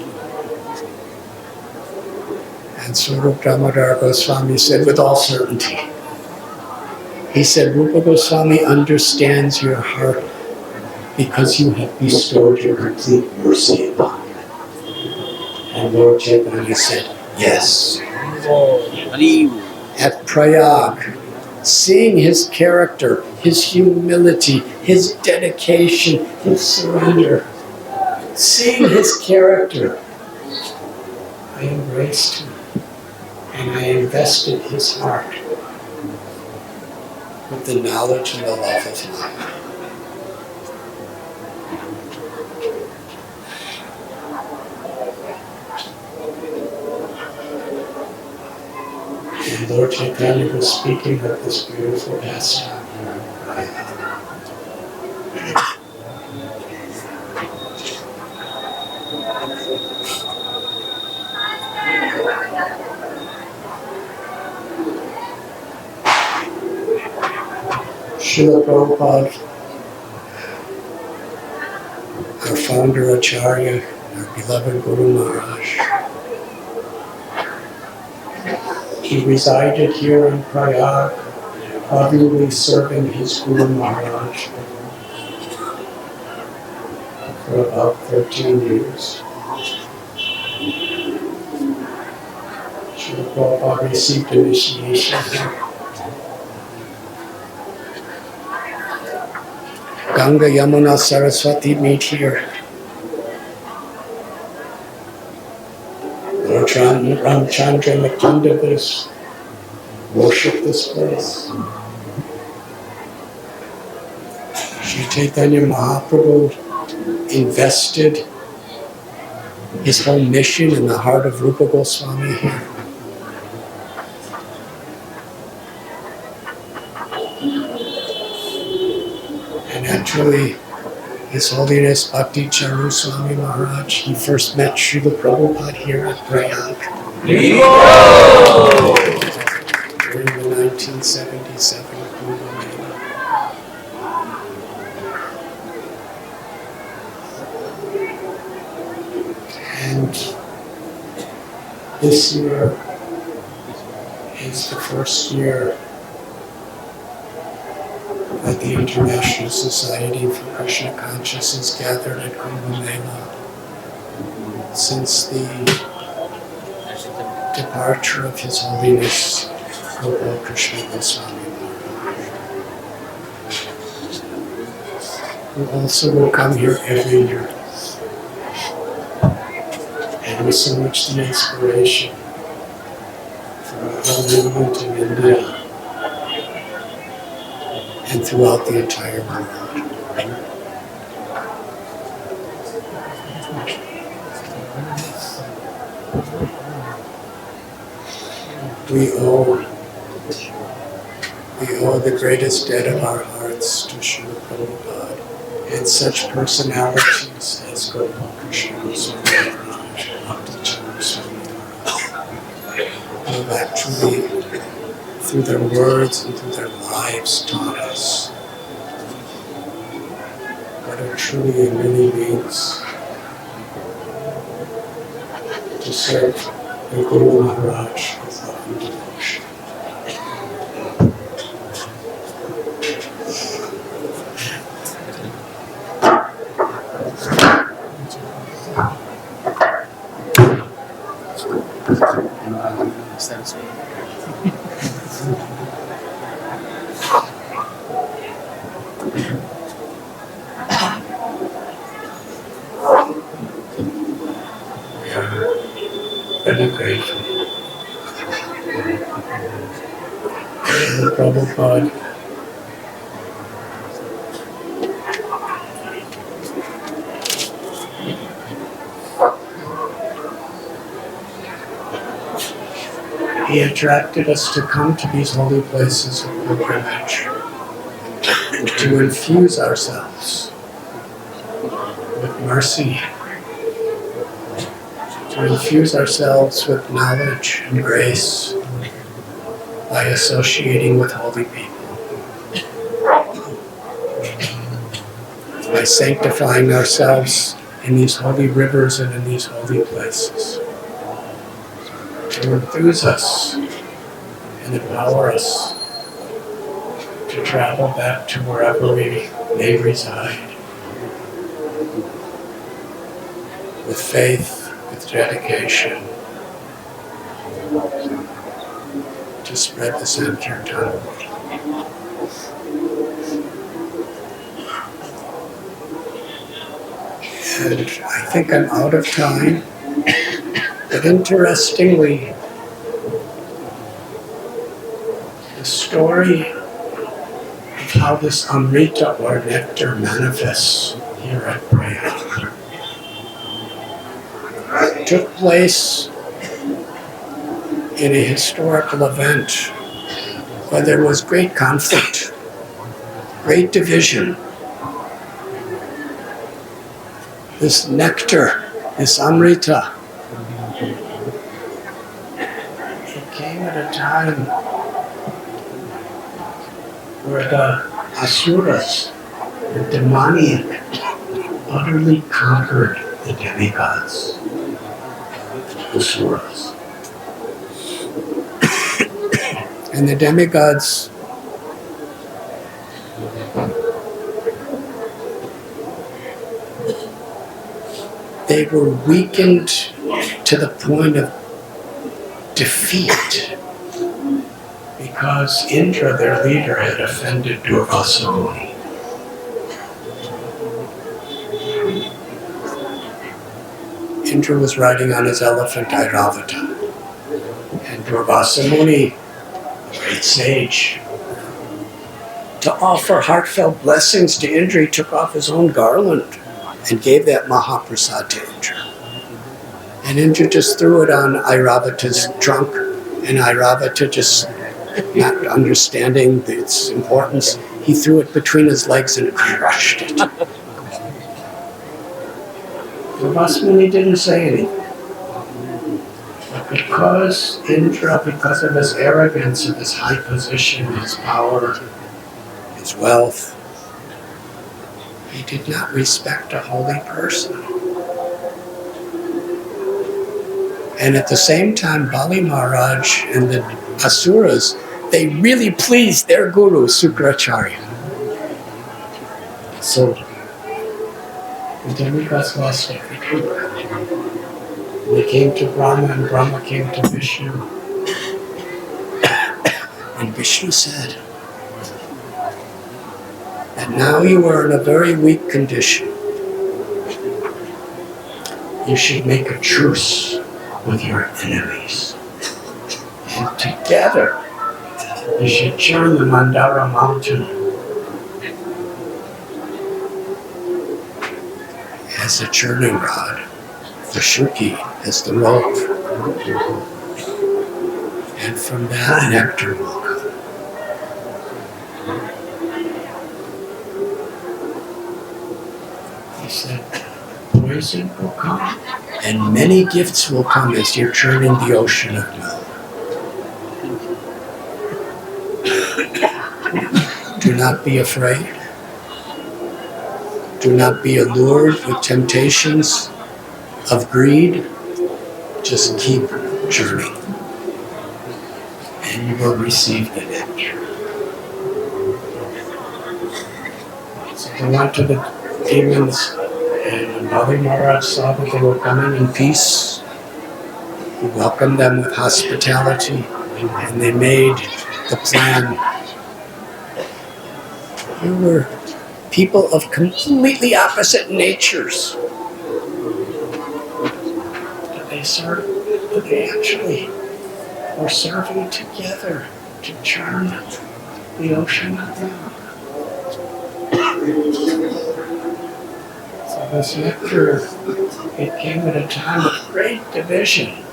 And Swarup Damodar Goswami said with all certainty, he said, Rupa Goswami understands your heart because you have bestowed your complete mercy upon him. And Lord Chaitanya said, yes. Hari. At Prayag, seeing his character, his humility, his dedication, his surrender, seeing his character, I embraced him and I invested his heart with the knowledge and the love of Maha. And Lord Chaitanya was speaking of this beautiful pastime here in Prayag. Srila Prabhupada, our founder Acharya, our beloved Guru Maharaj, he resided here in Prayag, lovingly serving his Guru Maharaj for about 13 years. Srila Prabhupada received initiation here. Ganga, Yamuna, Saraswati meet here. Lord Ramchandra and the Pandavas worship this place. Sri Chaitanya Mahaprabhu invested his whole mission in the heart of Rupa Goswami here. And actually, His Holiness Bhakti Charu Swami Maharaj, he first met Srila Prabhupada here at Prayag during the 1977 Kumbha Mela. And this year is the first year that the International Society for Krishna Consciousness gathered at Kumbha Mela since the departure of His Holiness Rupa Goswami Maharaj, who also will come here every year. And with so much the inspiration for our movement in India and throughout the entire world. We owe the greatest debt of our hearts to Srila Prabhupada and such personalities as Gopa Krishna Goswami Maharaj, Bhakti Charu Swami Maharaj, who have actually, through their words and through their lives, taught us what it truly and really means to serve the Guru Maharaj with love and devotion. Very grateful. Prabhupada he attracted us to come to these holy places of pilgrimage, to infuse ourselves with mercy, to infuse ourselves with knowledge and grace by associating with holy people, by sanctifying ourselves in these holy rivers and in these holy places, to enthuse us and empower us to travel back to wherever we may reside with faith, with dedication to spread the Sankirtan. And I think I'm out of time, but interestingly, the story of how this Amrita or nectar manifests here at Prayag took place in a historical event where there was great conflict, great division. This nectar, this Amrita, it came at a time where the Asuras, the demoniac, utterly conquered the demigods, the Asuras. And the demigods they were weakened to the point of defeat because Indra, their leader, had offended Durvasa Muni. Indra was riding on his elephant Airavata, and Durvasa Muni, a great sage, to offer heartfelt blessings to Indra, he took off his own garland and gave that Mahaprasad to Indra. And Indra just threw it on Airavata's trunk, and Airavata, just not understanding its importance, he threw it between his legs and crushed it. Durvasa Muni didn't say anything. But because Indra, because of his arrogance, of his high position, his power, his wealth, he did not respect a holy person. And at the same time, Bali Maharaj and the Asuras, they really pleased their guru, Sukracharya. So the demigods lost everything. They came to Brahma, and Brahma came to Vishnu. And Vishnu said that now you are in a very weak condition. You should make a truce with your enemies. And together, you should churn the Mandara mountain as a churning rod, the Shuki as the rope. And from that, nectar will come. He said, poison will come, and many gifts will come as you're churning the ocean of milk. Do not be afraid. Do not be allured with temptations of greed. Just keep churning, and you will receive the nectar. So they went to the demons, and Bali Maharaj saw that they were coming in peace. He welcomed them with hospitality, and they made the plan. They were people of completely opposite natures. But they actually were serving together to churn the ocean of milk. So this nectar, it came at a time of great division.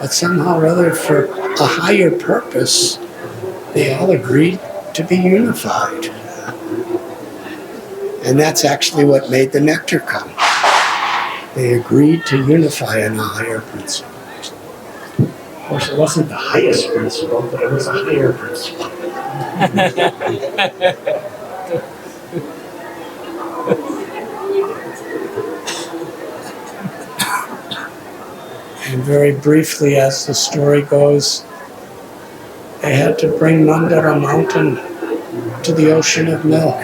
But somehow or other, for a higher purpose, they all agreed to be unified. And that's actually what made the nectar come. They agreed to unify on a higher principle. Of course, it wasn't the highest principle, but it was a higher principle. And very briefly, as the story goes, they had to bring Mandara mountain to the ocean of milk.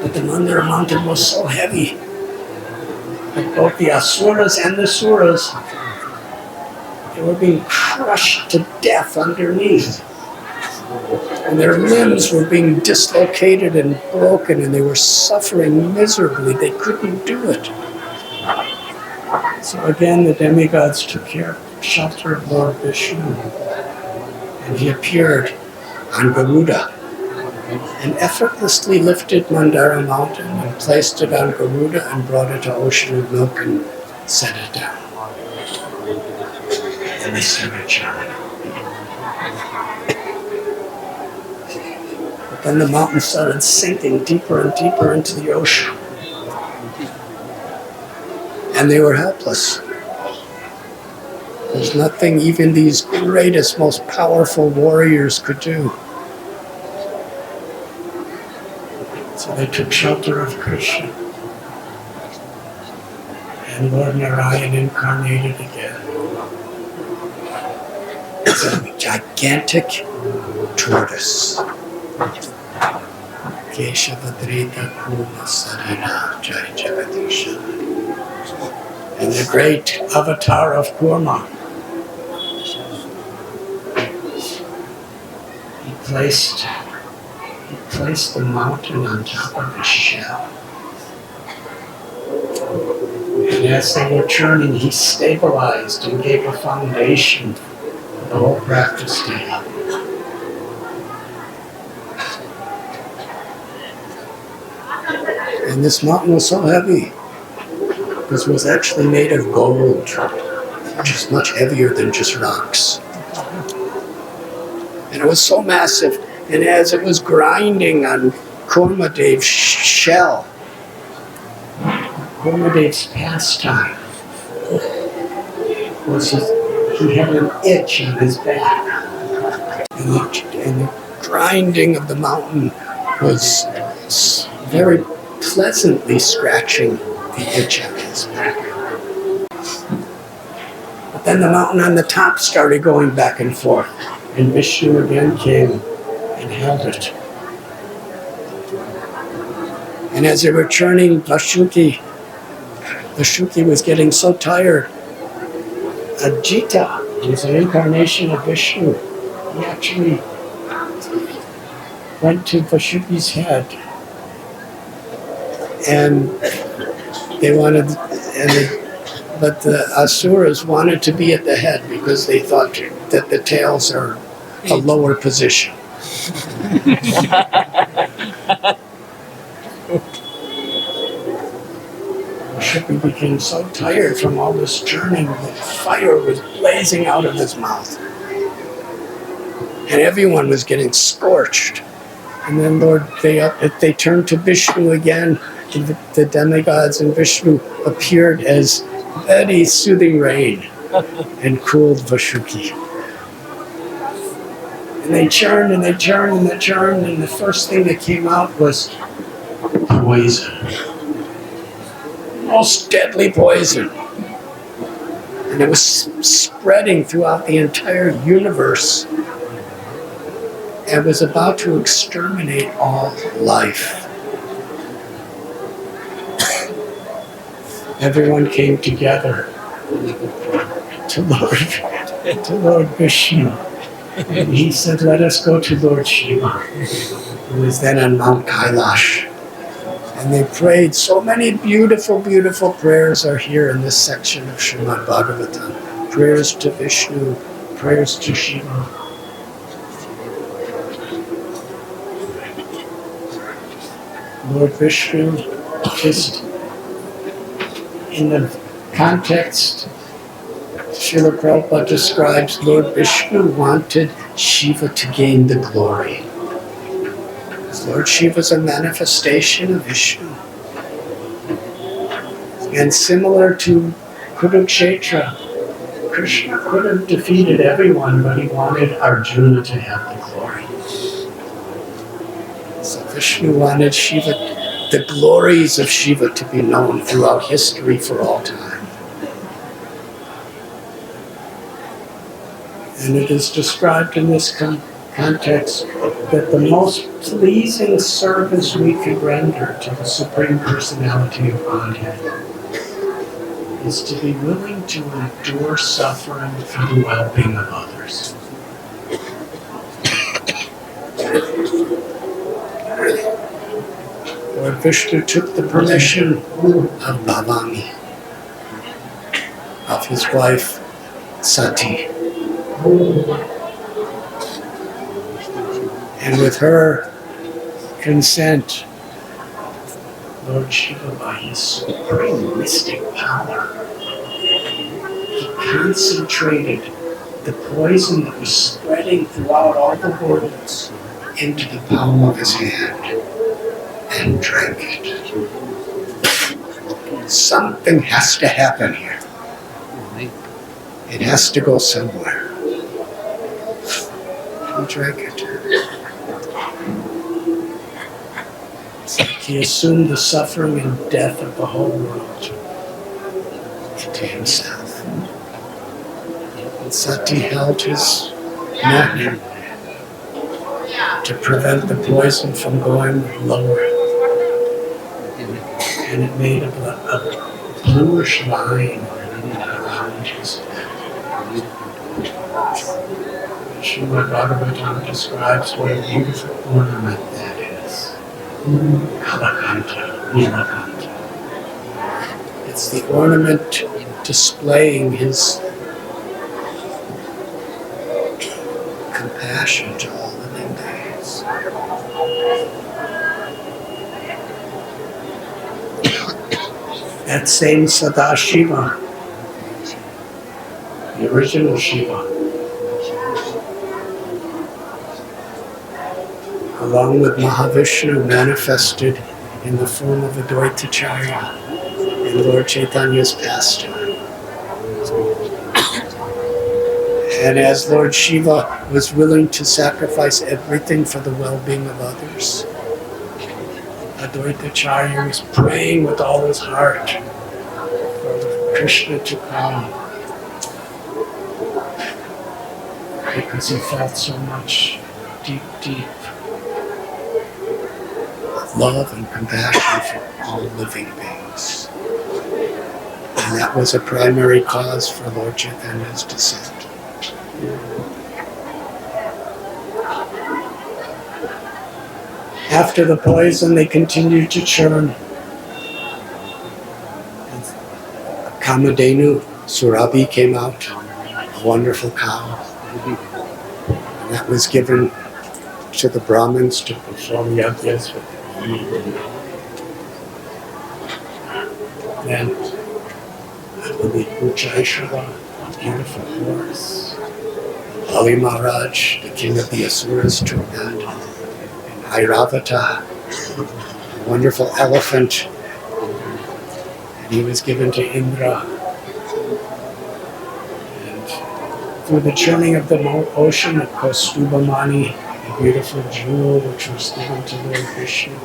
But the Mandara mountain was so heavy But both the asuras and the suras, they were being crushed to death underneath. And their limbs were being dislocated and broken, and they were suffering miserably. They couldn't do it. So again, the demigods took shelter of Lord Vishnu. And he appeared on Garuda and effortlessly lifted Mandara mountain and placed it on Garuda and brought it to Ocean of Milk and set it down. And they started chanting. But then the mountain started sinking deeper and deeper into the ocean. And they were helpless. There's nothing even these greatest, most powerful warriors could do. So they took shelter of Krishna. And Lord Narayan incarnated again. It's a gigantic tortoise. Keshavadrita Kumba Sarana Jai Jagadisha. And the great avatar of Kurma. He placed the mountain on top of his shell. And as they were churning, he stabilized and gave a foundation for the whole practice day. And this mountain was so heavy. This was actually made of gold, which is much heavier than just rocks. And it was so massive, and as it was grinding on Kurmadev's shell, Kurmadev's pastime was he had an itch on his back. And the grinding of the mountain was very pleasantly scratching the itch on his back. But then the mountain on the top started going back and forth, and Vishnu again came and held it. And as they were churning, Vashuki was getting so tired. Ajita, who's an incarnation of Vishnu, he actually went to Vashuki's head. And but the asuras wanted to be at the head because they thought that the tails are a lower position. Vashuki became so tired from all this churning that fire was blazing out of his mouth. And everyone was getting scorched. And then they turned to Vishnu again. The demigods and Vishnu appeared as very soothing rain and cooled Vashuki. And they churned and they churned and they churned, and the first thing that came out was poison. Most deadly poison. And it was spreading throughout the entire universe and was about to exterminate all life. Everyone came together to Lord Vishnu. And he said, let us go to Lord Shiva, who was then on Mount Kailash. And they prayed. So many beautiful, beautiful prayers are here in this section of Srimad Bhagavatam. Prayers to Vishnu, prayers to Shiva. Lord Vishnu, just in the context, Srila Prabhupada describes Lord Vishnu wanted Shiva to gain the glory. Lord Shiva is a manifestation of Vishnu. And similar to Kurukshetra, Krishna could have defeated everyone, but he wanted Arjuna to have the glory. So Vishnu wanted Shiva, the glories of Shiva, to be known throughout history for all time. And it is described in this context that the most pleasing service we could render to the Supreme Personality of Godhead is to be willing to endure suffering for the well-being of others. Lord Vishnu took the permission of Bhavani, of his wife Sati. And with her consent, Lord Shiva, by his supreme mystic power, he concentrated the poison that was spreading throughout all the worlds into the palm of his hand and drank it. Something has to happen here. It has to go somewhere. He drank it. It's like he assumed the suffering and death of the whole world into himself. And Sati held his neck to prevent the poison from going lower. And it made a bluish line around his head. Srimad Bhagavatam describes what a beautiful ornament that is. Kalakanta, Nilakanta. It's the ornament displaying his compassion to all living beings. That same Sadashiva, the original Shiva, along with Mahavishnu, manifested in the form of Advaitacharya in Lord Chaitanya's pastime. And as Lord Shiva was willing to sacrifice everything for the well-being of others, Advaitacharya was praying with all his heart for Krishna to come, because he felt so much deep love and compassion for all living beings. And that was a primary cause for Lord Chaitanya's descent. After the poison, they continued to churn. Kamadhenu, Surabhi came out, a wonderful cow. And that was given to the Brahmins to perform yajnas with. Then, I believe Uchaishava, a beautiful horse. Ali Maharaj, the king of the Asuras, took that. And Airavata, a wonderful elephant. And he was given to Indra. And through the churning of the ocean at Kaustubhamani, a beautiful jewel which was given to Lord Vishnu.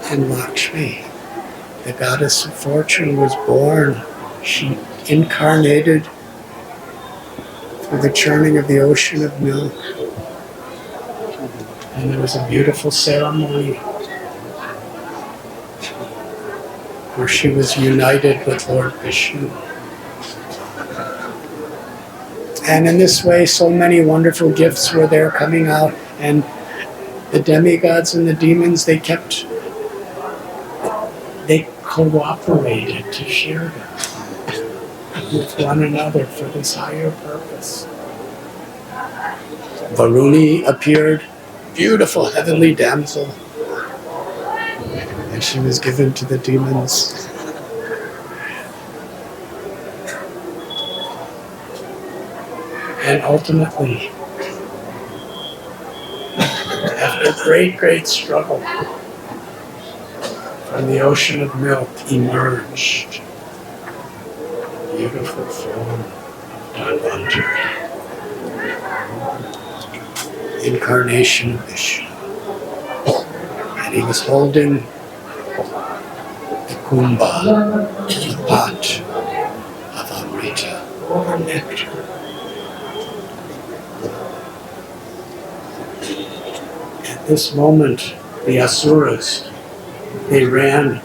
And Lakshmi, the goddess of fortune, was born. She incarnated through the churning of the ocean of milk. And there was a beautiful ceremony where she was united with Lord Vishnu. And in this way, so many wonderful gifts were there coming out, and the demigods and the demons, they cooperated to share them with one another for this higher purpose. Varuni appeared, beautiful heavenly damsel, and she was given to the demons. And ultimately, after great struggle, from the ocean of milk emerged a beautiful form of Dhanvantari, incarnation of Vishnu. And he was holding the Kumbha, the pot of Amrita, or nectar. At this moment, the Asuras, they ran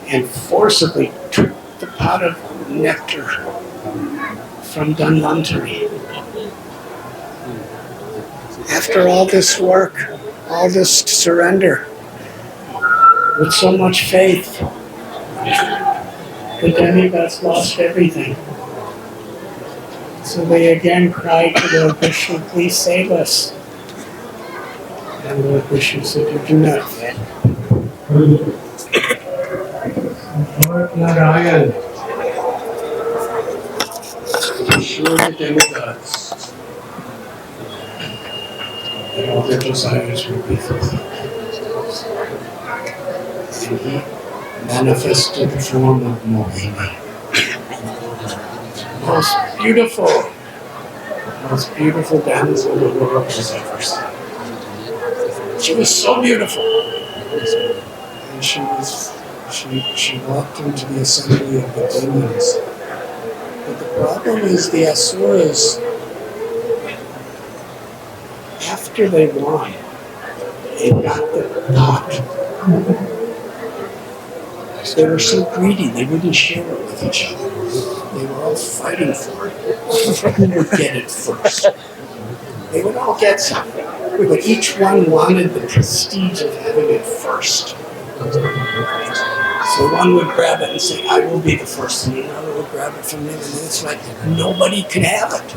and forcibly took the pot of nectar from Dhanvantari. After all this work, all this surrender, with so much faith, the demigods lost everything. So they again cried to Lord Vishnu, please save us. And Lord Vishnu said, you do not. Lord Narayan, assure the demigods that all their desires will be fulfilled. And he manifested the form of Mohini. Most beautiful damsel the world has ever seen. She was so beautiful. And she walked into the assembly of the demons. But the problem is the asuras, after they won, they got the pot. They were so greedy, they wouldn't share it with each other. They were all fighting for it. Who would get it first? They would all get something, but each one wanted the prestige of having it first. So one would grab it and say, I will be the first, and another would grab it from him, and then it's like nobody could have it.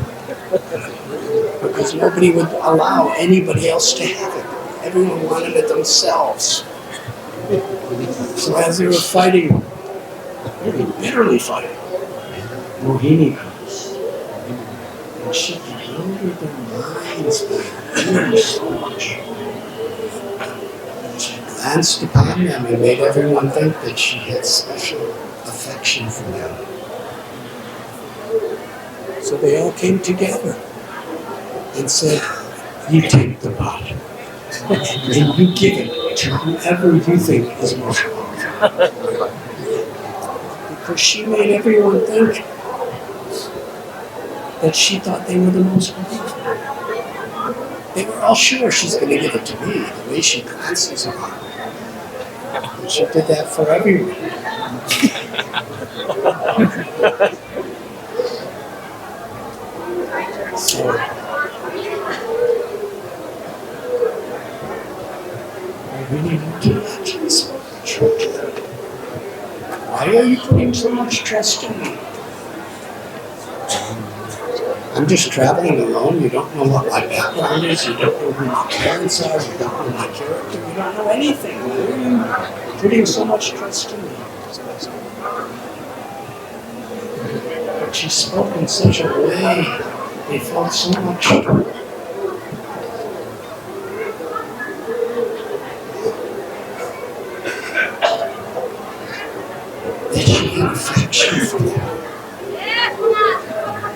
Because nobody would allow anybody else to have it. Everyone wanted it themselves. So as they were fighting, really bitterly fighting, Mohini comes. And she bewildered their minds by doing so much. She glanced upon them and made everyone think that she had special affection for them. So they all came together and said, you take the pot. And you give it to whoever you think is most powerful. Because she made everyone think that she thought they were the most powerful. They were all sure she's going to give it to me, the way she glances on me. And she did that for everyone. So, I really need to actually spoke the truth. Why are you putting so much trust in me? I'm just traveling alone. You don't know what my background is. You don't know who my parents are. You don't know my character. You don't know anything. Why are you putting so much trust in me? But she spoke in such a way, they felt so much. That she had affection for them.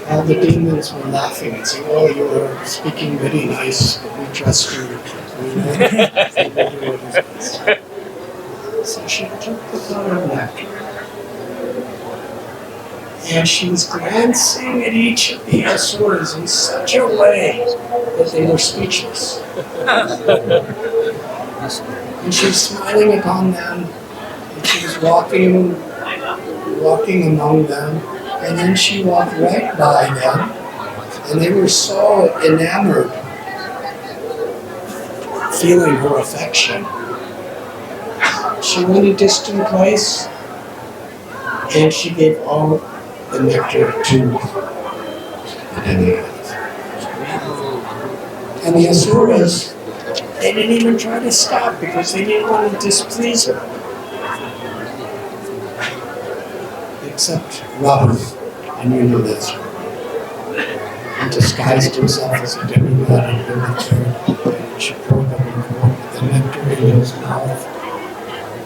All the demons were laughing and saying, oh, you are speaking very nice, but we trust you. We know that you will do what is best. So she took the pot of nectar. And she was glancing at each of the asuras in such a way that they were speechless. And she was smiling upon them, and she was walking among them, and then she walked right by them, and they were so enamored, feeling her affection. She went a distant place, and she gave all the nectar to the demigods. And the asuras, they didn't even try to stop because they didn't want to displease her. Except Radhanath, and you know that's right. He disguised himself as a demigod and he went there and she poured the nectar in his mouth.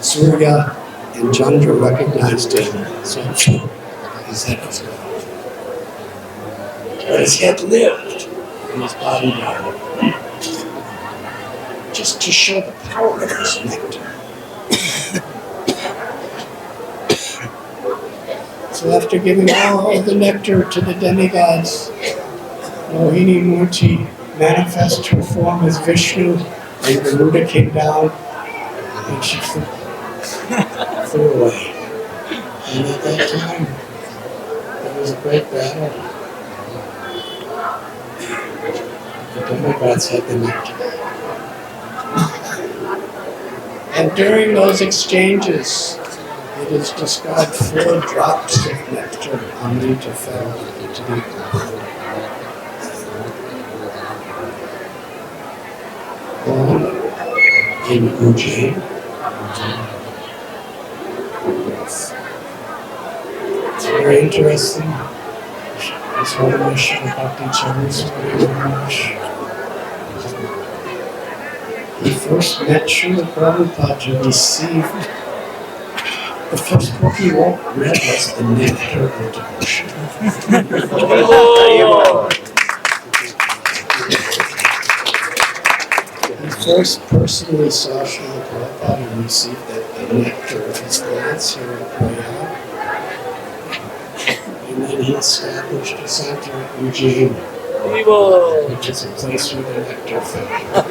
Surya and Chandra recognized him, so his head was gone. But his head lived and his body died. Just to show the power of this nectar. So after giving all the nectar to the demigods, Mohini Murti manifested her form as Vishnu, and Garuda came down and she flew away. And at that time, there was a great battle. The demigods had the nectar. And during those exchanges, it is described 4 drops of nectar on each fell into the one in Ujjain. It's very interesting. This whole mission about the Maharaj. He first met Srila Prabhupada and received the first book he read was The Nectar of Devotion. He first personally saw Srila Prabhupada and received the nectar of his glance here in Prayag. And then he established a center at Ujjain, which is a place where the nectar found.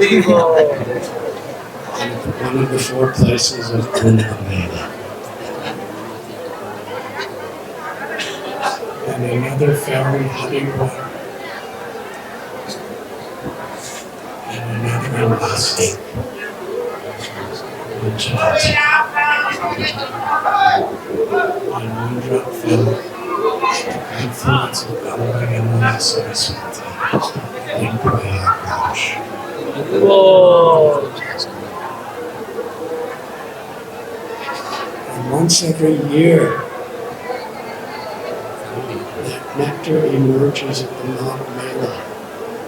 One of the 4 places of Kumba Mela. And another fell in Haridwar. And another in Basti. And one drop fell in Florence of Kumba and Maha Saraswati in Prayagaraj. And once every year, that nectar emerges at the Mela,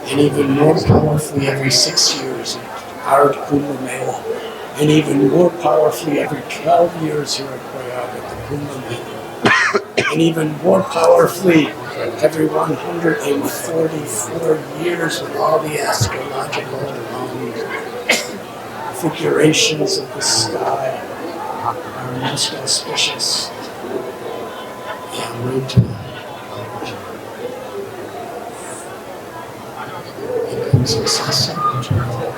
and even more powerfully every 6 years at our Kumbha Mela, and even more powerfully every 12 years here at Prayag at the Kumbha Mela, and even more powerfully every 144 years with all the astrological figurations of the sky are most auspicious. Becomes accessible to all.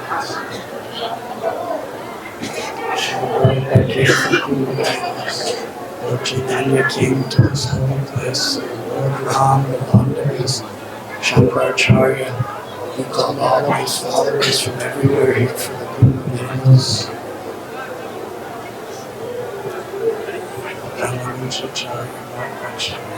Lord Chaitanya came to this holy place. Lord Ram, the Pandavas, Shankaracharya, he called all of his followers from everywhere here for the Kumbha Melas. Ramanujacharya, Bhattacharya.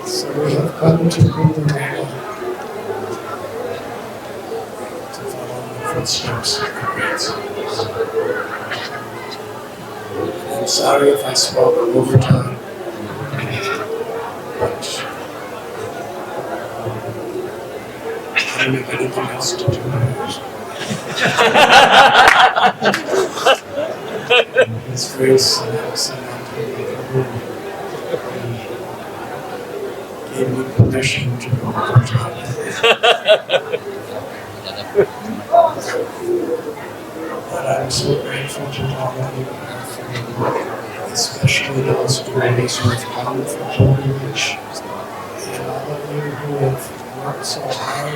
So we have come to Kumbha Mela to follow in the footsteps of the greats. I'm sorry if I spoke over time, but I don't have anything else to do. His grace and gave me permission to go over time. But I'm so grateful to all of you, especially those devotees who have come for pilgrimage, and all of you who have worked so hard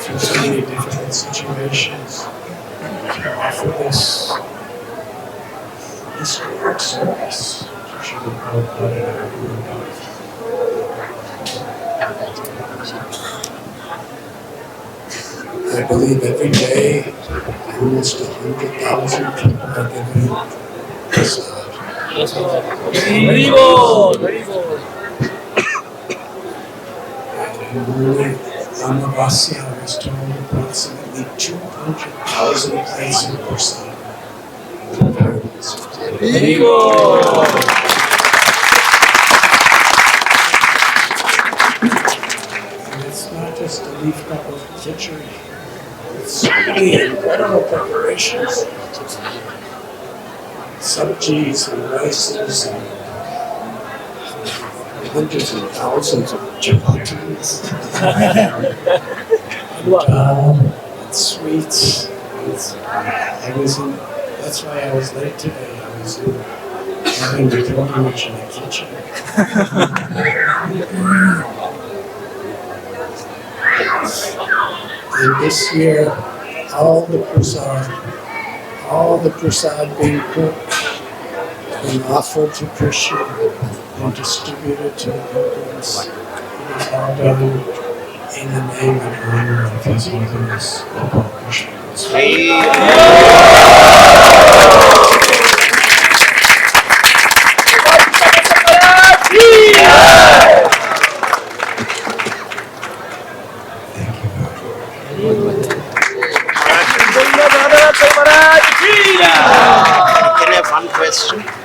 through so many difficult situations to offer this historic service to Srila Prabhupada and our Guru. I believe every day almost 100,000 people are given prasad. And only Amavasya was told approximately 200,000 places of prasad. And it's not just a leaf cup of khichdi. So many incredible preparations, sabjis and rices and hundreds and thousands of chapatis and dal and sweets. That's why I was late today. I was having the pilgrimage in the kitchen. And this year, all the prasad being cooked and offered to Krishna and distributed to the pilgrims. It is all done in the name and honor of His Holiness, Lord Krishna. Can I have one question?